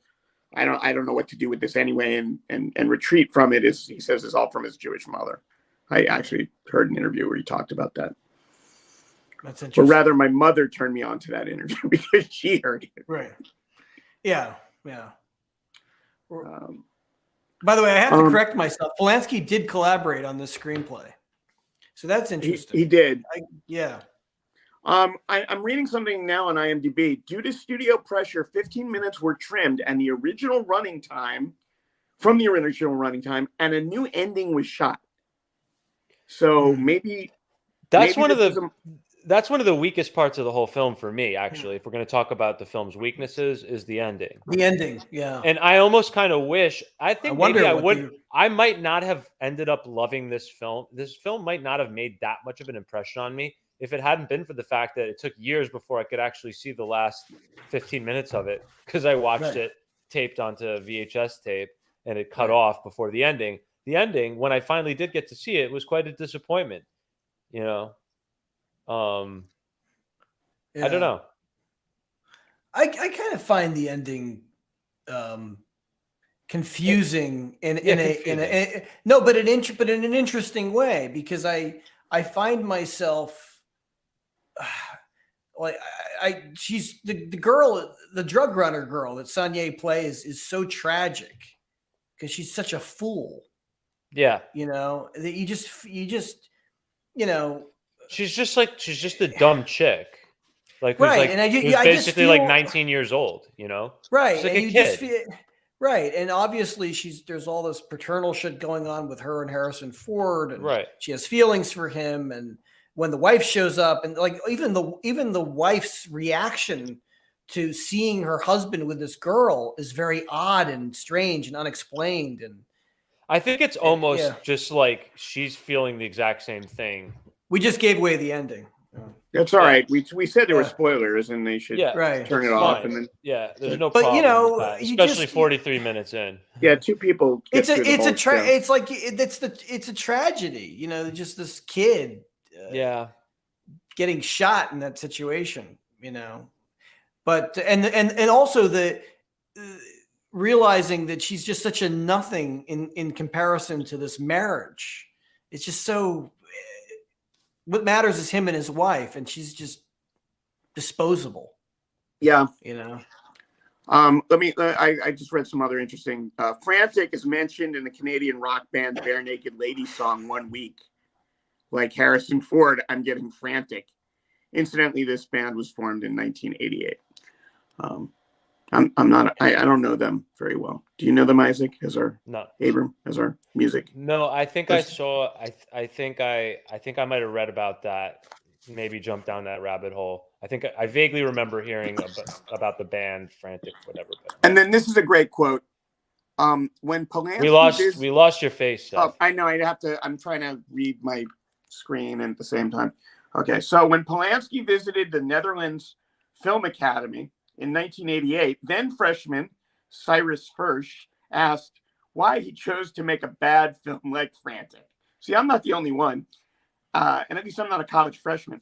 I don't know what to do with this anyway, and retreat from it he says is all from his Jewish mother. I actually heard an interview where he talked about that. That's interesting. Or rather, my mother turned me on to that interview because she heard it. Right. Yeah. Yeah. By the way, I have to correct myself. Polanski did collaborate on this screenplay, so that's interesting. He did. Yeah. I'm reading something now on IMDb. Due to studio pressure, 15 minutes were trimmed, and the original running time and a new ending was shot. So maybe that's one of the weakest parts of the whole film for me. Actually, if we're going to talk about the film's weaknesses, is the ending. The ending, yeah. And I almost kind of wish. I might not have ended up loving this film. This film might not have made that much of an impression on me if it hadn't been for the fact that it took years before I could actually see the last 15 minutes of it, because I watched it taped onto VHS tape and it cut off before the ending. The ending, when I finally did get to see it, was quite a disappointment. I don't know. I kind of find the ending confusing in an interesting way, because I find myself she's the girl, the drug runner girl that Seigner plays is so tragic because she's such a fool. Yeah. That you just she's just a dumb chick. Who's who's basically like 19 years old, Right. She's like and a you kid. just feel, right. And obviously there's all this paternal shit going on with her and Harrison Ford, and she has feelings for him, and when the wife shows up, and even the wife's reaction to seeing her husband with this girl is very odd and strange and unexplained. And I think it's almost just like she's feeling the exact same thing. We just gave away the ending. That's all right. We said there were spoilers, and they should turn it off. And then there's no problem. But especially 43 minutes in. Yeah, two people. It's a tragedy. Just this kid. Getting shot in that situation. But and also the realizing that she's just such a nothing in comparison to this marriage. It's just so. What matters is him and his wife, and she's just disposable. Yeah. I just read some other interesting. Frantic is mentioned in the Canadian rock band Bare Naked Ladies song One Week. Like Harrison Ford, I'm getting frantic. Incidentally, this band was formed in 1988. I don't know them very well. Do you know them, Isaac? Abram as our music? No, I think I saw. I think I might have read about that. Maybe jumped down that rabbit hole. I think I vaguely remember hearing about the band Frantic, whatever. And then this is a great quote. When Polanski we lost your face. Seth. I know. I'm trying to read my screen at the same time. Okay, so when Polanski visited the Netherlands Film Academy in 1988, then freshman Cyrus Hirsch asked why he chose to make a bad film like Frantic. See, I'm not the only one. and at least I'm not a college freshman.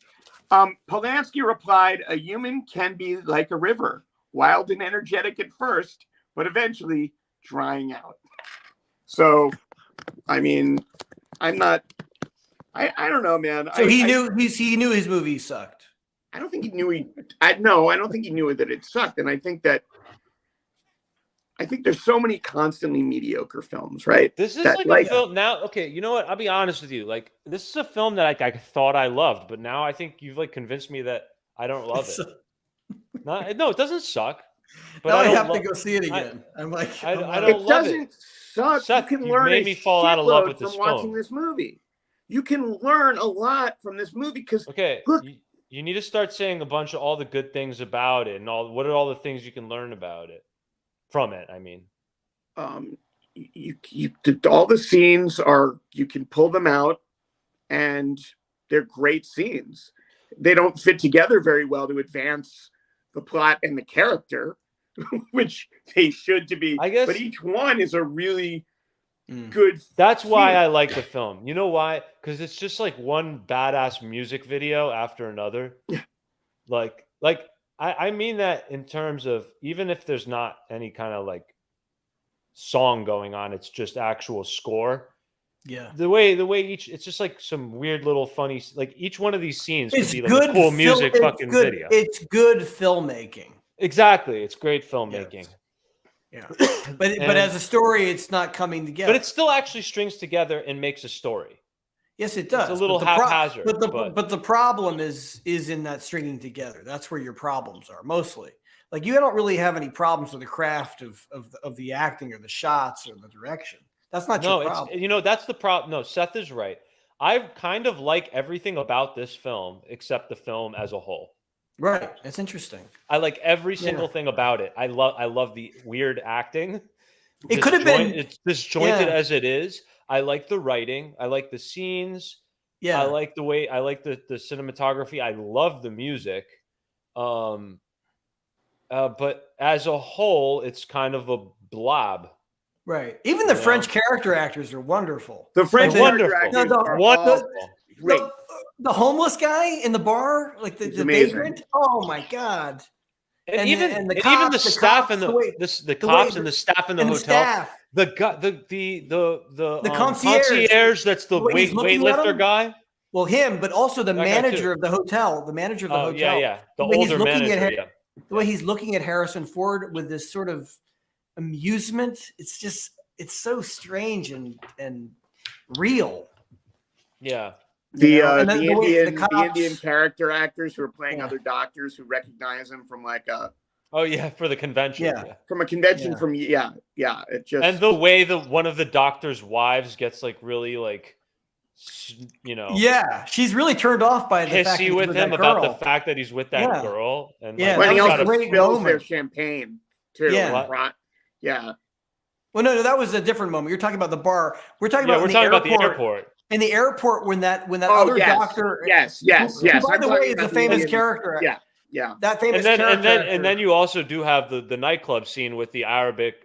Polanski replied, "A human can be like a river, wild and energetic at first, but eventually drying out." So, I mean, I'm not. I don't know, man. So he knew his movie sucked. I don't think he knew I don't think he knew that it sucked, and I think there's so many constantly mediocre films, right? This is like a film now. Okay, you know what? I'll be honest with you. Like, this is a film that I thought I loved, but now I think you've like convinced me that I don't love it. No, it doesn't suck. But now I have to go see it again. I'm like, I don't love it. It doesn't suck. Seth, you can learn made me fall out of love with this from watching this movie. You can learn a lot from this movie because look, you need to start saying a bunch of all the good things about it and what are all the things you can learn about it from it. I mean, all the scenes are, you can pull them out and they're great scenes. They don't fit together very well to advance the plot and the character, which they should to be. I guess, but each one is a really good. That's why I like the film. You know why? Because it's just like one badass music video after another. like I mean that in terms of, even if there's not any kind of like song going on, it's just actual score. Yeah. Mm. The way it's just like some weird little funny, like each one of these scenes could be like good a cool music fucking video. It's good filmmaking. Exactly. It's great filmmaking. Yeah. But as a story, it's not coming together. But it still actually strings together and makes a story. Yes, it does. It's a little haphazard. But the problem is in that stringing together. That's where your problems are mostly. Like, you don't really have any problems with the craft of the acting or the shots or the direction. That's not your problem. That's the problem. No, Seth is right. I kind of like everything about this film except the film as a whole. Right. That's interesting. I like every single thing about it. I love the weird acting. It could have been, it's disjointed as it is. I like the writing. I like the scenes. Yeah. I like the the cinematography. I love the music. But as a whole, it's kind of a blob. Right. Even the French character actors are wonderful. The French character actors are wonderful. Great. The homeless guy in the bar, like the vagrant. Oh my God! And even the staff and the cops and the staff in the hotel. The concierge. That's the weightlifter guy. Well, him, but also the manager of the hotel. The manager of the hotel. Yeah. The older manager. The way he's looking at Harrison Ford with this sort of amusement. It's so strange and real. Yeah. The Indian character actors who are playing other doctors who recognize him from like a for the convention. From a convention it just, and the way one of the doctor's wives gets like really like she's really turned off by the fact pissy with him about the fact that he's with that girl, and when he also spills their champagne too. Yeah. Well, no, that was a different moment. You're talking about the bar. We're talking about the airport. In the airport, when that other doctor, yes. By the way, is a famous character. Yeah. That famous character. And then you also do have the nightclub scene with the Arabic,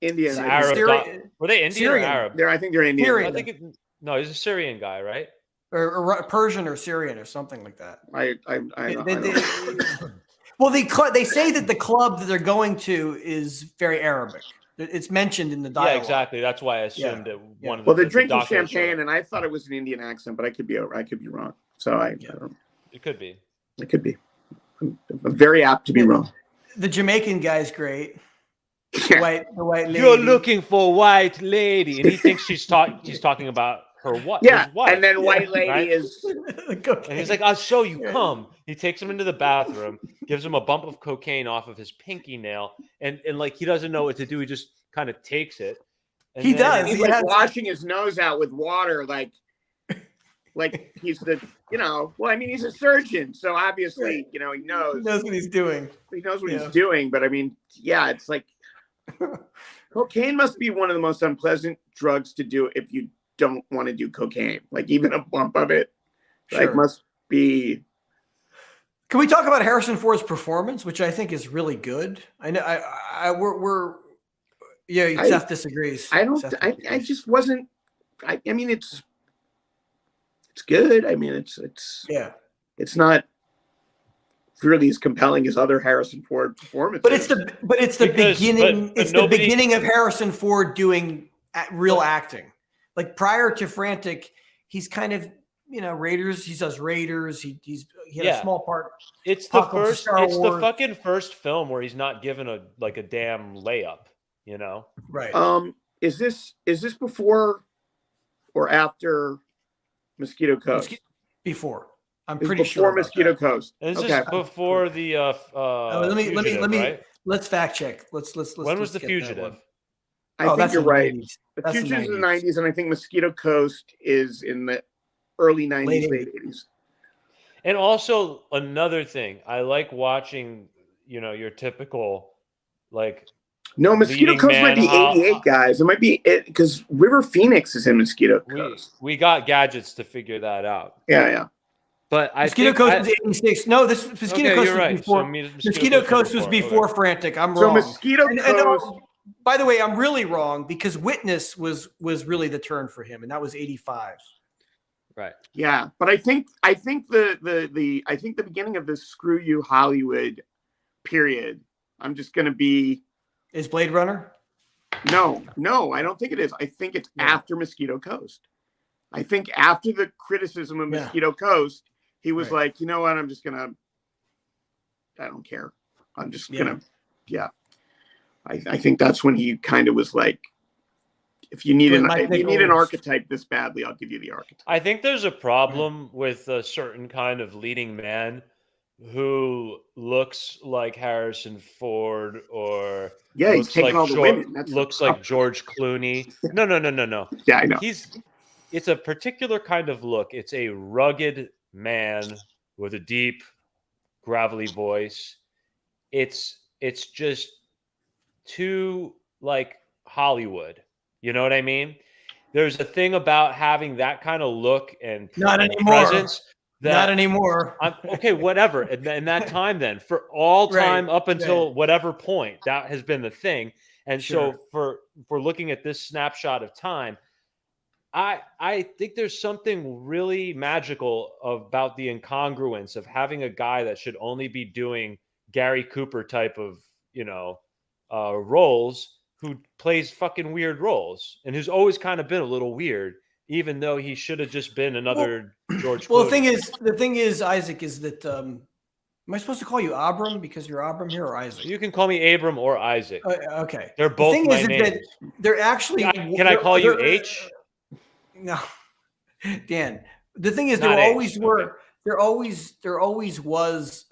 Indian, Arab. Were they Indian Syrian. or Arab? I think they're Indian. Syrian. I think he's a Syrian guy, right? Or Persian or Syrian or something like that. I don't. Well, they say that the club that they're going to is very Arabic. It's mentioned in the dialogue. Yeah, exactly. That's why I assumed that one of the. Well, they're drinking champagne, and I thought it was an Indian accent, but I could be wrong. So I don't. It could be. It could be. I'm very apt to be wrong. The Jamaican guy's great. The white lady. You're looking for a white lady, and he thinks she's talking about her wife. Yeah, and then white lady is. And he's like, "I'll show you. Come." He takes him into the bathroom, gives him a bump of cocaine off of his pinky nail, and like he doesn't know what to do. He just kind of takes it. And he does. He's like washing his nose out with water, like he's the Well, I mean, he's a surgeon, so obviously, he knows what he's doing. He knows what he's doing, but I mean, it's like cocaine must be one of the most unpleasant drugs to do if you don't want to do cocaine. Like even a bump of it, must be. Can we talk about Harrison Ford's performance, which I think is really good? I know Seth disagrees. I don't. I just wasn't. I mean, it's good. I mean, it's not really as compelling as other Harrison Ford performances. But it's the beginning of Harrison Ford doing real acting. Like prior to Frantic, he's kind of, Raiders. He does Raiders. He had a small part. It's the fucking first film where he's not given a damn layup, Right. Is this before or after Mosquito Coast? Before. I'm pretty sure before Mosquito Coast. Is this before the let's fact check. Let's when was The Fugitive? I think you're right. The Fugitive is in the 90s, and I think Mosquito Coast is in the early 90s, late 80s. And also another thing, I like watching, your typical No, Mosquito Coast might be 88, guys. It might be because River Phoenix is in Mosquito Coast. We got gadgets to figure that out. Yeah. But Mosquito Coast was 86. No, this Mosquito Coast was before. Mosquito Coast was before Frantic. I'm wrong. So Mosquito Coast. By the way, I'm really wrong because Witness was really the turn for him, and that was 85. Right. Yeah, but I think the beginning of this Screw You Hollywood period. I'm just going to be. Is Blade Runner? No, I don't think it is. I think it's after Mosquito Coast. I think after the criticism of Mosquito Coast, he was like, you know what? I'm just gonna. I don't care. I'm just gonna. Yeah. I think that's when he kind of was like, if you need an archetype this badly, I'll give you the archetype. I think there's a problem with a certain kind of leading man who looks like Harrison Ford or he's taking all the women. Looks like George Clooney. No. Yeah, I know. It's a particular kind of look. It's a rugged man with a deep, gravelly voice. It's just too Hollywood. You know what I mean? There's a thing about having that kind of look and presence. Not anymore. Okay, whatever. In that time, then, for all time up until whatever point, that has been the thing. And so, for looking at this snapshot of time, I think there's something really magical about the incongruence of having a guy that should only be doing Gary Cooper type of roles, who plays fucking weird roles and who's always kind of been a little weird, even though he should have just been another George Clooney. Well, the thing is, Isaac, is that am I supposed to call you Abram because you're Abram here, or Isaac? You can call me Abram or Isaac. Okay, they're both my names. That they're actually. Can I call you H? No, Dan. The thing is, there always was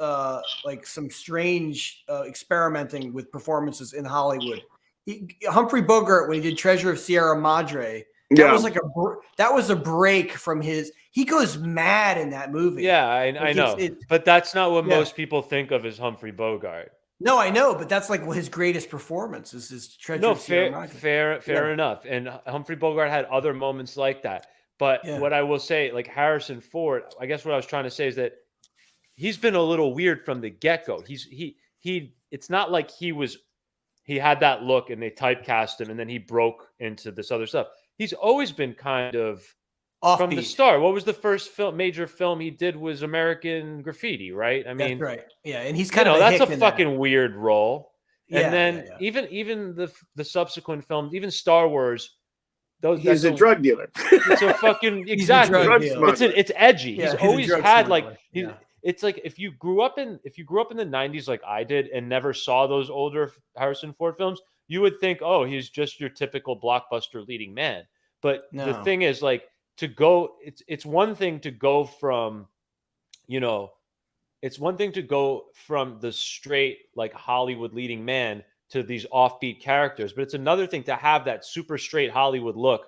some strange experimenting with performances in Hollywood. Humphrey Bogart, when he did Treasure of Sierra Madre, that was a break from his. He goes mad in that movie. Yeah, I know, but that's not what most people think of as Humphrey Bogart. No, I know, but that's his greatest performance is his Treasure of Sierra Madre. Fair enough. And Humphrey Bogart had other moments like that. But what I will say, Harrison Ford, I guess what I was trying to say is that he's been a little weird from the get-go. It's not like he had that look and they typecast him and then he broke into this other stuff. He's always been kind of offbeat from the start. What was the first major film he did? Was American Graffiti, right? I mean, that's right. Yeah, and he's kind of that's a fucking weird role. And then even the subsequent films, even Star Wars, he's a drug dealer. It's a fucking exactly. It's edgy. Yeah, he's always had it's like if you grew up in the 90s like I did and never saw those older Harrison Ford films, you would think, oh, he's just your typical blockbuster leading man. But the thing is, it's one thing to go from, it's one thing to go from the straight Hollywood leading man to these offbeat characters, but it's another thing to have that super straight Hollywood look,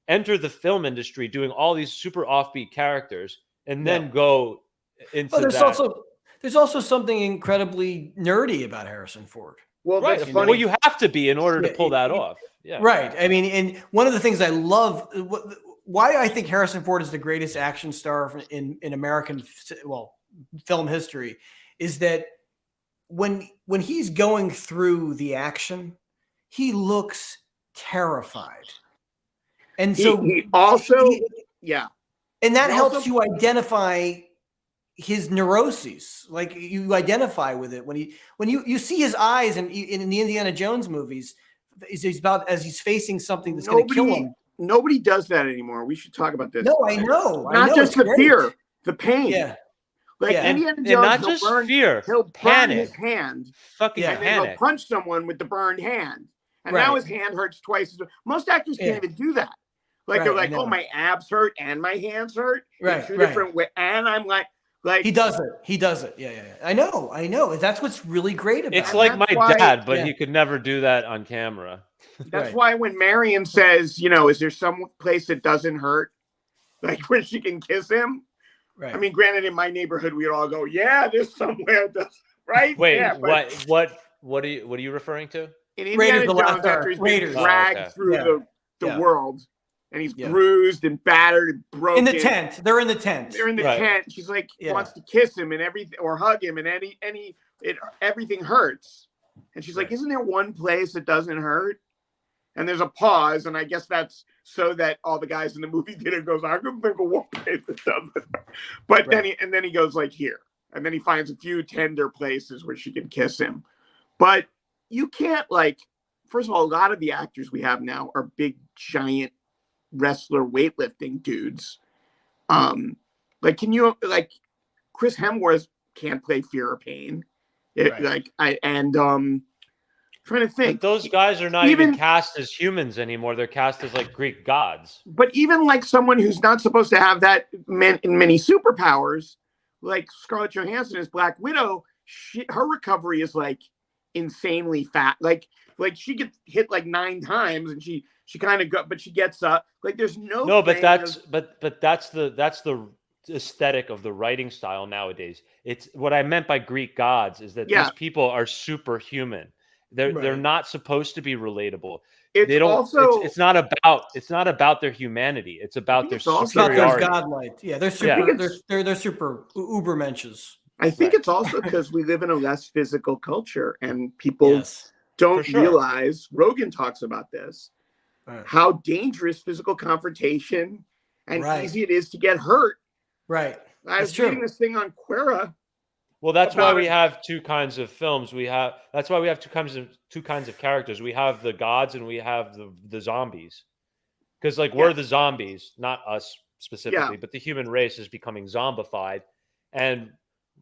enter the film industry doing all these super offbeat characters, and then go into there's also something incredibly nerdy about Harrison Ford. Well, right. Well, you have to be in order to pull that off. Yeah. Right. I mean, and one of the things I love, why I think Harrison Ford is the greatest action star in American film history, is that when he's going through the action, he looks terrified. And so he also And that helps you identify his neuroses. Like you identify with it when you see his eyes in the Indiana Jones movies. He's about as he's facing something that's going to kill him. Nobody does that anymore. We should talk about this. No, I know. Not just the fear, the pain. Yeah. Like Indiana Jones, and not just fear, he'll panic. burn his hand. Fucking and then he'll punch someone with the burned hand. And now his hand hurts twice. Most actors can't even do that. Like they're like, oh, my abs hurt and my hands hurt. Right. Two different ways. And I'm like he does it. Yeah. I know. That's what's really great about it. It's like my dad, but he could never do that on camera. That's why when Marion says, is there some place that doesn't hurt? Like where she can kiss him? Right. I mean, granted, in my neighborhood, we'd all go, yeah, there's somewhere that does, right? Wait, what are you referring to? In Indiana Jones, after he's been dragged through the world, and he's bruised and battered and broken. In the tent. They're in the tent. Tent. She's like, wants to kiss him and everything, or hug him, and everything hurts. And she's like, isn't there one place that doesn't hurt? And there's a pause, and I guess that's so that all the guys in the movie theater goes, I can think of one place that doesn't hurt. But then he goes like here. And then he finds a few tender places where she can kiss him. But you can't first of all, a lot of the actors we have now are big, giant wrestler weightlifting dudes. Chris Hemsworth can't play fear or pain. Trying to think. But those guys are not even cast as humans anymore. They're cast as Greek gods. But even someone who's not supposed to have that many superpowers, like Scarlett Johansson as Black Widow, her recovery is insanely fat. Like she gets hit 9 times and she kind of but she gets up. There's but that's the aesthetic of the writing style nowadays. It's what I meant by Greek gods is that these people are superhuman. They're not supposed to be relatable. It's not about their humanity. It's about their superiority. Their godlike. Yeah, they're super. They're super ubermenches. I think it's also because we live in a less physical culture, and people don't realize. Rogan talks about this. How dangerous physical confrontation and easy it is to get hurt. Right. I was reading this thing on Quora. Well, that's why we have two kinds of films. That's why we have two kinds of characters. We have the gods and we have the zombies. Because we're the zombies, not us specifically, but the human race is becoming zombified. And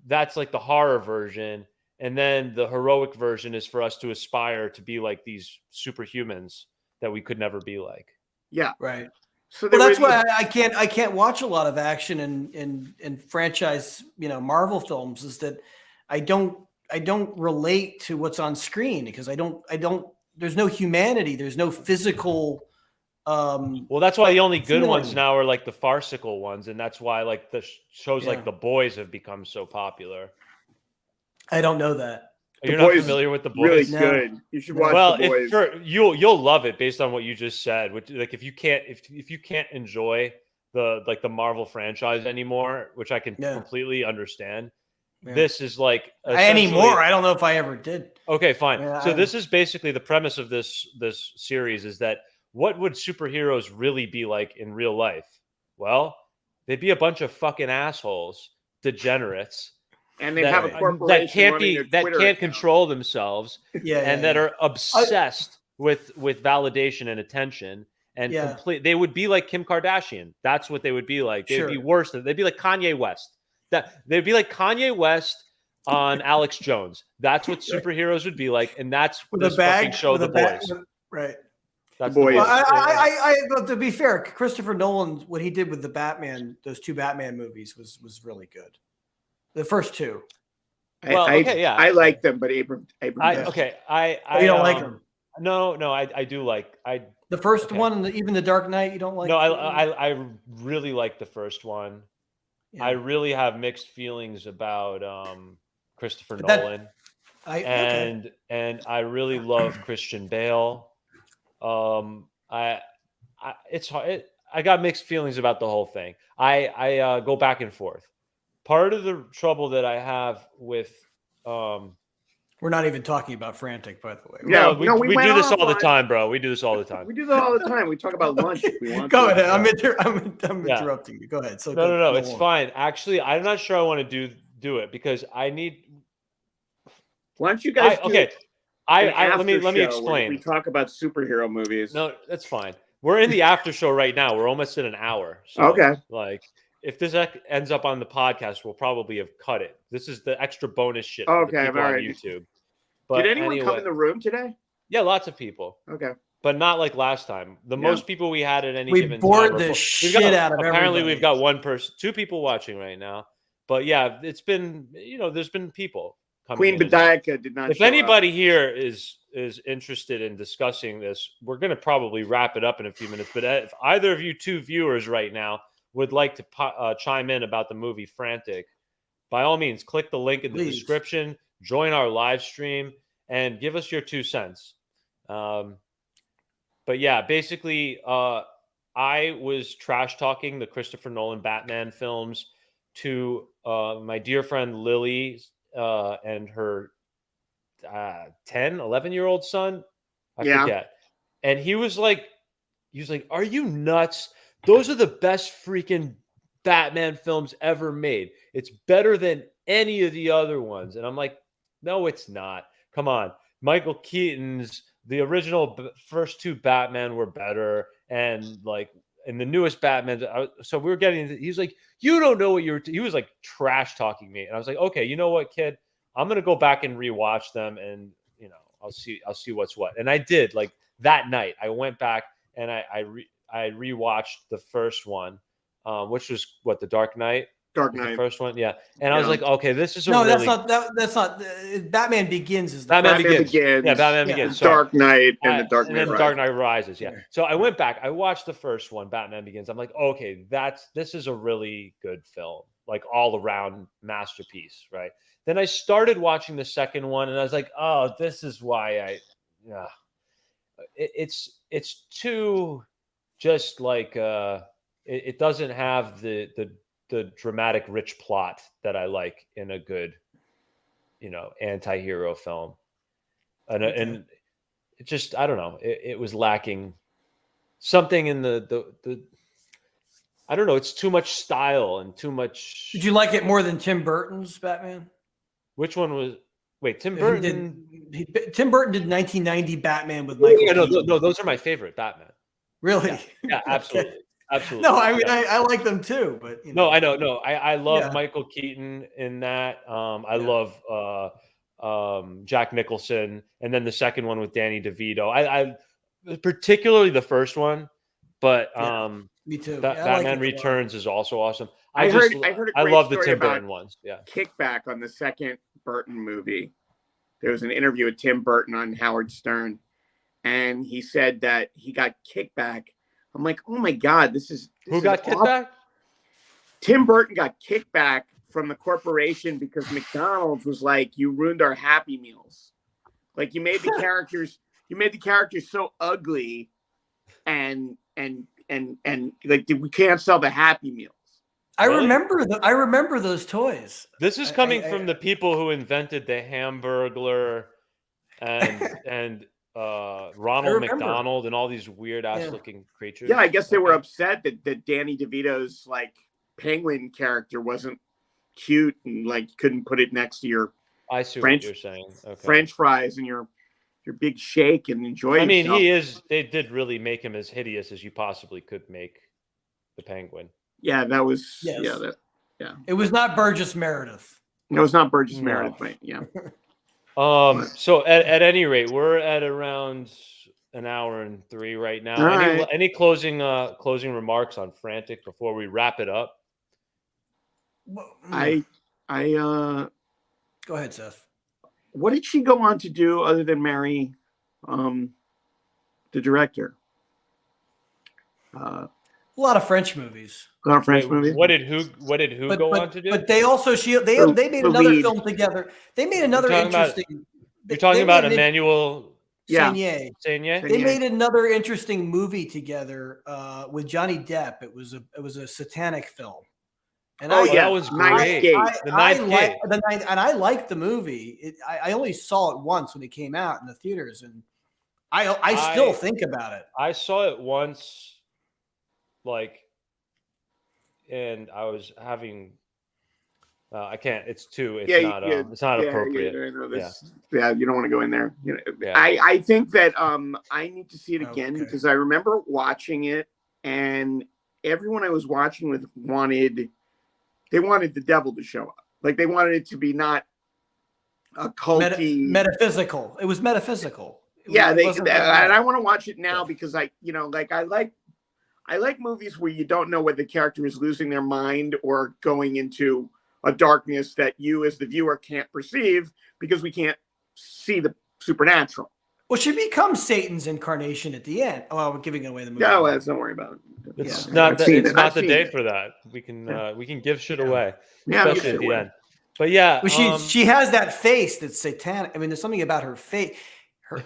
that's the horror version. And then the heroic version is for us to aspire to be like these superhumans that we could never be like. Yeah. Right. So that's why I can't watch a lot of action and franchise, Marvel films, is that I don't relate to what's on screen because I don't there's no humanity, there's no physical well, that's why the only good ones now are the farcical ones, and that's why the shows like The Boys have become so popular. I don't know that. You're not familiar with The Boys? Really good. You should watch The Boys. You'll love it based on what you just said. Which, if you can't enjoy the Marvel franchise anymore, which I can completely understand, this is anymore. I don't know if I ever did. Okay, fine. So this is basically the premise of this series: is that what would superheroes really be like in real life? Well, they'd be a bunch of fucking assholes, degenerates. And they have a corporation that can't control themselves, that are obsessed with validation and attention, and they would be like Kim Kardashian. That's what they would be like. They'd be worse they'd be like Kanye West. They'd be like Kanye West on Alex Jones. That's what superheroes would be like, and that's this fucking show, The Boys. Right. That's The Boys. I to be fair, Christopher Nolan, what he did with those 2 Batman movies was really good. The first 2. I like them, but Abram. You don't like them? No, I do like the first one, even the Dark Knight. You don't like? No, I really like the first one. Yeah. I really have mixed feelings about Christopher Nolan, and I really love Christian Bale. It's hard. I got mixed feelings about the whole thing. I go back and forth. Part of the trouble that I have with We're not even talking about Frantic, by the way. Yeah, we do this all the time, bro. We do this all the time. We do that all the time. We talk about lunch if we want. Go ahead. I'm interrupting you. Go ahead. So no. It's fine. Actually, I'm not sure I want to do it because I need. Why don't you guys? Let me explain. We talk about superhero movies. No, that's fine. We're in the after show right now. We're almost in an hour. So, okay. Like, if this ends up on the podcast, we'll probably have cut it. This is the extra bonus shit for the people on YouTube. But did anyone come in the room today? Yeah, lots of people. Okay. But not like last time. The most people we had at any given time. We bored the shit out of everybody. Apparently, we've got one person, 2 people watching right now. But yeah, it's been, there's been people coming. Queen Bediaca did not. If anybody here is interested in discussing this, we're going to probably wrap it up in a few minutes. But if either of you 2 viewers right now would like to chime in about the movie Frantic, by all means, click the link in the description, join our live stream, and give us your 2 cents. But yeah, basically, I was trash talking the Christopher Nolan Batman films to my dear friend Lily and her 10, 11-year-old son. I forget. And he was like, are you nuts? Those are the best freaking Batman films ever made. It's better than any of the other ones. And I'm like, no, it's not. Come on. Michael Keaton's, the original first 2 Batman were better. And like, in the newest Batman, so we were getting, he was like, you don't know what he was like trash talking me. And I was like, okay, you know what, kid? I'm going to go back and rewatch them and, I'll see what's what. And I did. Like that night, I went back and I rewatched the first one, which was The Dark Knight. The first one, yeah. And I was like, okay, this is that's not. Batman Begins is Batman Begins. Yeah, Batman Begins. Sorry. Dark Knight and the Dark Knight Rises. Dark Knight Rises. Yeah. So I went back. I watched the first one, Batman Begins. I'm like, okay, this is a really good film, like all around masterpiece, right? Then I started watching the second one, and I was like, oh, this is why it's too just like it doesn't have the dramatic, rich plot that I like in a good, anti-hero film. And it just, I don't know, it was lacking something in the I don't know, it's too much style and too much. Did you like it more than Tim Burton's Batman? Which one was? Wait, Tim Burton. Tim Burton did 1990 Batman with Michael. Yeah, no, those are my favorite Batman. Really? Yeah, absolutely. Absolutely. No, I mean, I like them too, but no, I know. No, I love Michael Keaton in that. I love Jack Nicholson, and then the second one with Danny DeVito. I particularly the first one, but me too. Batman Returns is also awesome. I heard a great love the story Tim about Burton ones. Yeah, kickback on the second Burton movie. There was an interview with Tim Burton on Howard Stern, and he said that he got kickback. I'm like, oh my God, who got kickback? Tim Burton got kickback from the corporation because McDonald's was like, you ruined our Happy Meals. Like you made the characters so ugly and like we can't sell the Happy Meals. I remember those toys. This is coming from the people who invented the Hamburglar and Ronald McDonald and all these weird ass looking creatures. Yeah, I guess they were upset that Danny DeVito's like penguin character wasn't cute and like couldn't put it next to your what you're saying. Okay. French fries and your big shake and enjoy yourself. I mean, they did really make him as hideous as you possibly could make the penguin. Yeah, that was It was not Burgess Meredith. No, it's not Burgess Meredith, right? Yeah. So at any rate, we're at around an hour and 3 right now. Any closing remarks on Frantic before we wrap it up? I go ahead, Seth. What did she go on to do other than marry the director? A lot of French movies. A lot of French movies. What did who go on to do? But they also they made another film together. They made another interesting. You're talking about Emmanuel Seigner. Seigner. They made another interesting movie together with Johnny Depp. It was a satanic film. And that was great. The Ninth Gate. And I liked the movie. I only saw it once when it came out in the theaters, and I still think about it. I saw it once, and I was having. I can't. It's not. It's not appropriate. Yeah, you don't want to go in there. You know, I think that I need to see it again because I remember watching it, and everyone I was watching with wanted the devil to show up. Like they wanted it to be not a culty, metaphysical. It was metaphysical. And I want to watch it now because I like movies where you don't know whether the character is losing their mind or going into a darkness that you as the viewer can't perceive because we can't see the supernatural. Well, she becomes Satan's incarnation at the end. Oh, we're giving away the movie. No, don't worry about it. It's not the day for that. We can give shit away, especially at the end. But yeah, well, she has that face that's satanic. I mean, there's something about her face.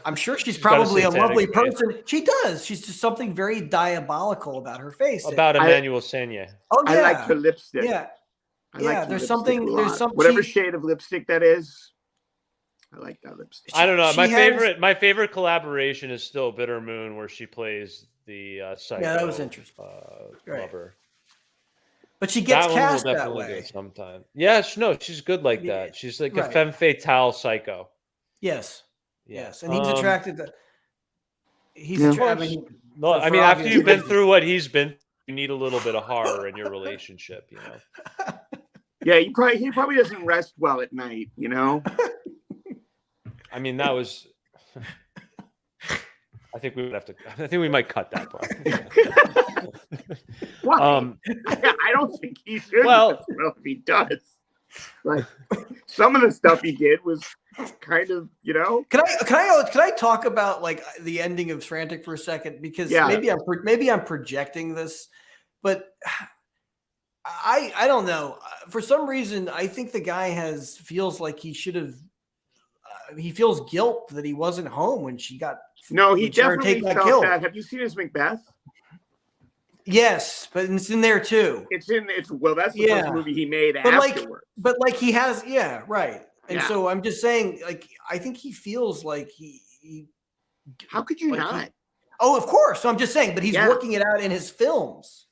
I'm sure she's probably a lovely person. Face. She does. She's just something very diabolical about her face. About Emmanuel Seigner. Oh yeah, I like her lipstick. Yeah. There's something. Whatever shade of lipstick that is. I like that lipstick. I don't know. My favorite collaboration is still Bitter Moon, where she plays the psycho. Yeah, that was interesting. Lover. But she gets cast that way sometimes. Yeah, she's good like that. She's like a femme fatale psycho. Yes. Yes, and he's attracted to. I mean, after you've been through what he's been, you need a little bit of horror in your relationship, you know. Yeah, he probably doesn't rest well at night, you know. I mean, that was. I think we might cut that part. Why? I don't think he should. Well, if he does. Like some of the stuff he did was kind of, you know. Can I talk about like the ending of Frantic for a second? Because maybe I'm projecting this, but I don't know. For some reason, I think the guy feels like he should have. He feels guilt that he wasn't home when she got. No, he definitely felt that. Have you seen his Macbeth? Yes, but it's in there too. That's the first movie he made afterwards. But he has, right. And so I'm just saying, like, I think he feels like he how could you not? Of course. So I'm just saying, but he's working it out in his films.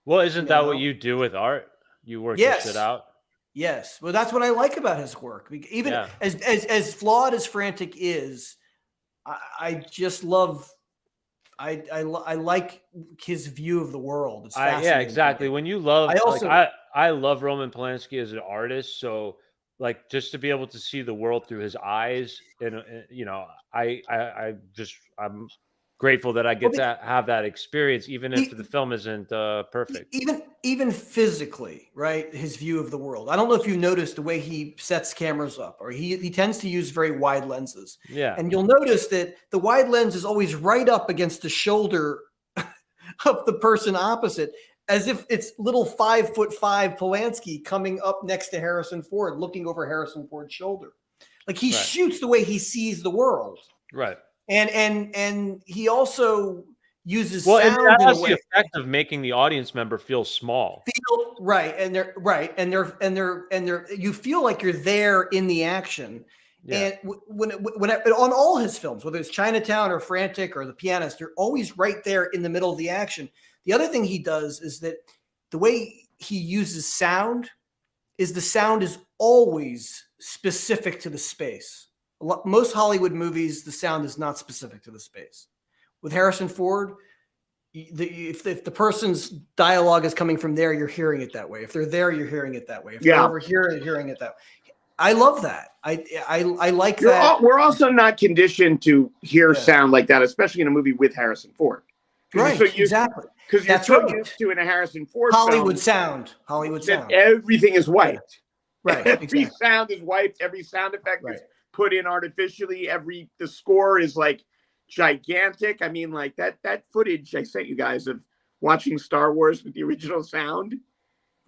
Well, isn't that what you do with art? You work your shit out. Yes. Well, that's what I like about his work. Even as flawed as Frantic is, I just love. I like his view of the world. It's fascinating. Exactly. When you love, I love Roman Polanski as an artist. So, like, just to be able to see the world through his eyes, and you know, I'm grateful that I get to have that experience, even if the film isn't perfect. Even physically, right? His view of the world. I don't know if you noticed the way he sets cameras up, or he tends to use very wide lenses. Yeah. And you'll notice that the wide lens is always right up against the shoulder of the person opposite, as if it's little 5'5" Polanski coming up next to Harrison Ford, looking over Harrison Ford's shoulder. Like he shoots the way he sees the world. Right. And he also uses sound that has the effect of making the audience member feel small. And you feel like you're there in the action. Yeah. And when on all his films, whether it's Chinatown or Frantic or The Pianist, you're always right there in the middle of the action. The other thing he does is that the way he uses sound is the sound is always specific to the space. Most Hollywood movies, the sound is not specific to the space. With Harrison Ford, if the person's dialogue is coming from there, you're hearing it that way. If they're there, you're hearing it that way. If they're over here, you're hearing it that way. I love that. I like that. We're also not conditioned to hear sound like that, especially in a movie with Harrison Ford. Right, exactly. Because you're so used to in a Harrison Ford Hollywood sound. Everything is wiped. Right. Every sound is wiped. Every sound effect is put in artificially. The score is like gigantic. I mean, like that footage I sent you guys of watching Star Wars with the original sound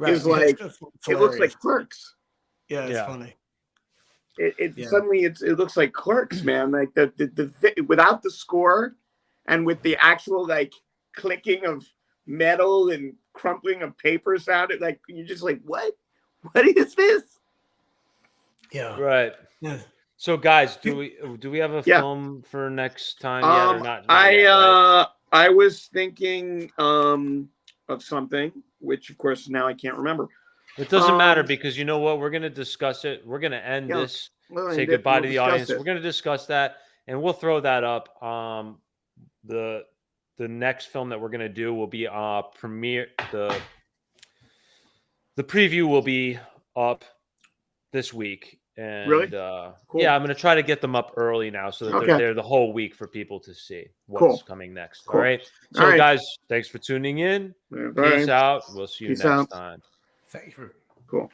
is like it looks like Clerks. Yeah, it's funny. Suddenly it looks like Clerks, man. Like the without the score and with the actual like clicking of metal and crumpling of paper sounded like you're just like, what is this? Yeah. Right. Yeah. So guys, do we have a film for next time yet or not? I was thinking of something, which of course now I can't remember. It doesn't matter because you know what? We're going to discuss it. We're going to end this. Say goodbye to the audience. We're going to discuss that, and we'll throw that up. The next film that we're going to do will be premiere. The preview will be up this week. And really? Cool. Yeah, I'm going to try to get them up early now so that they're there the whole week for people to see what's coming next. Cool. All right. So guys, thanks for tuning in. Peace out. We'll see you next time. Thank you. Cool.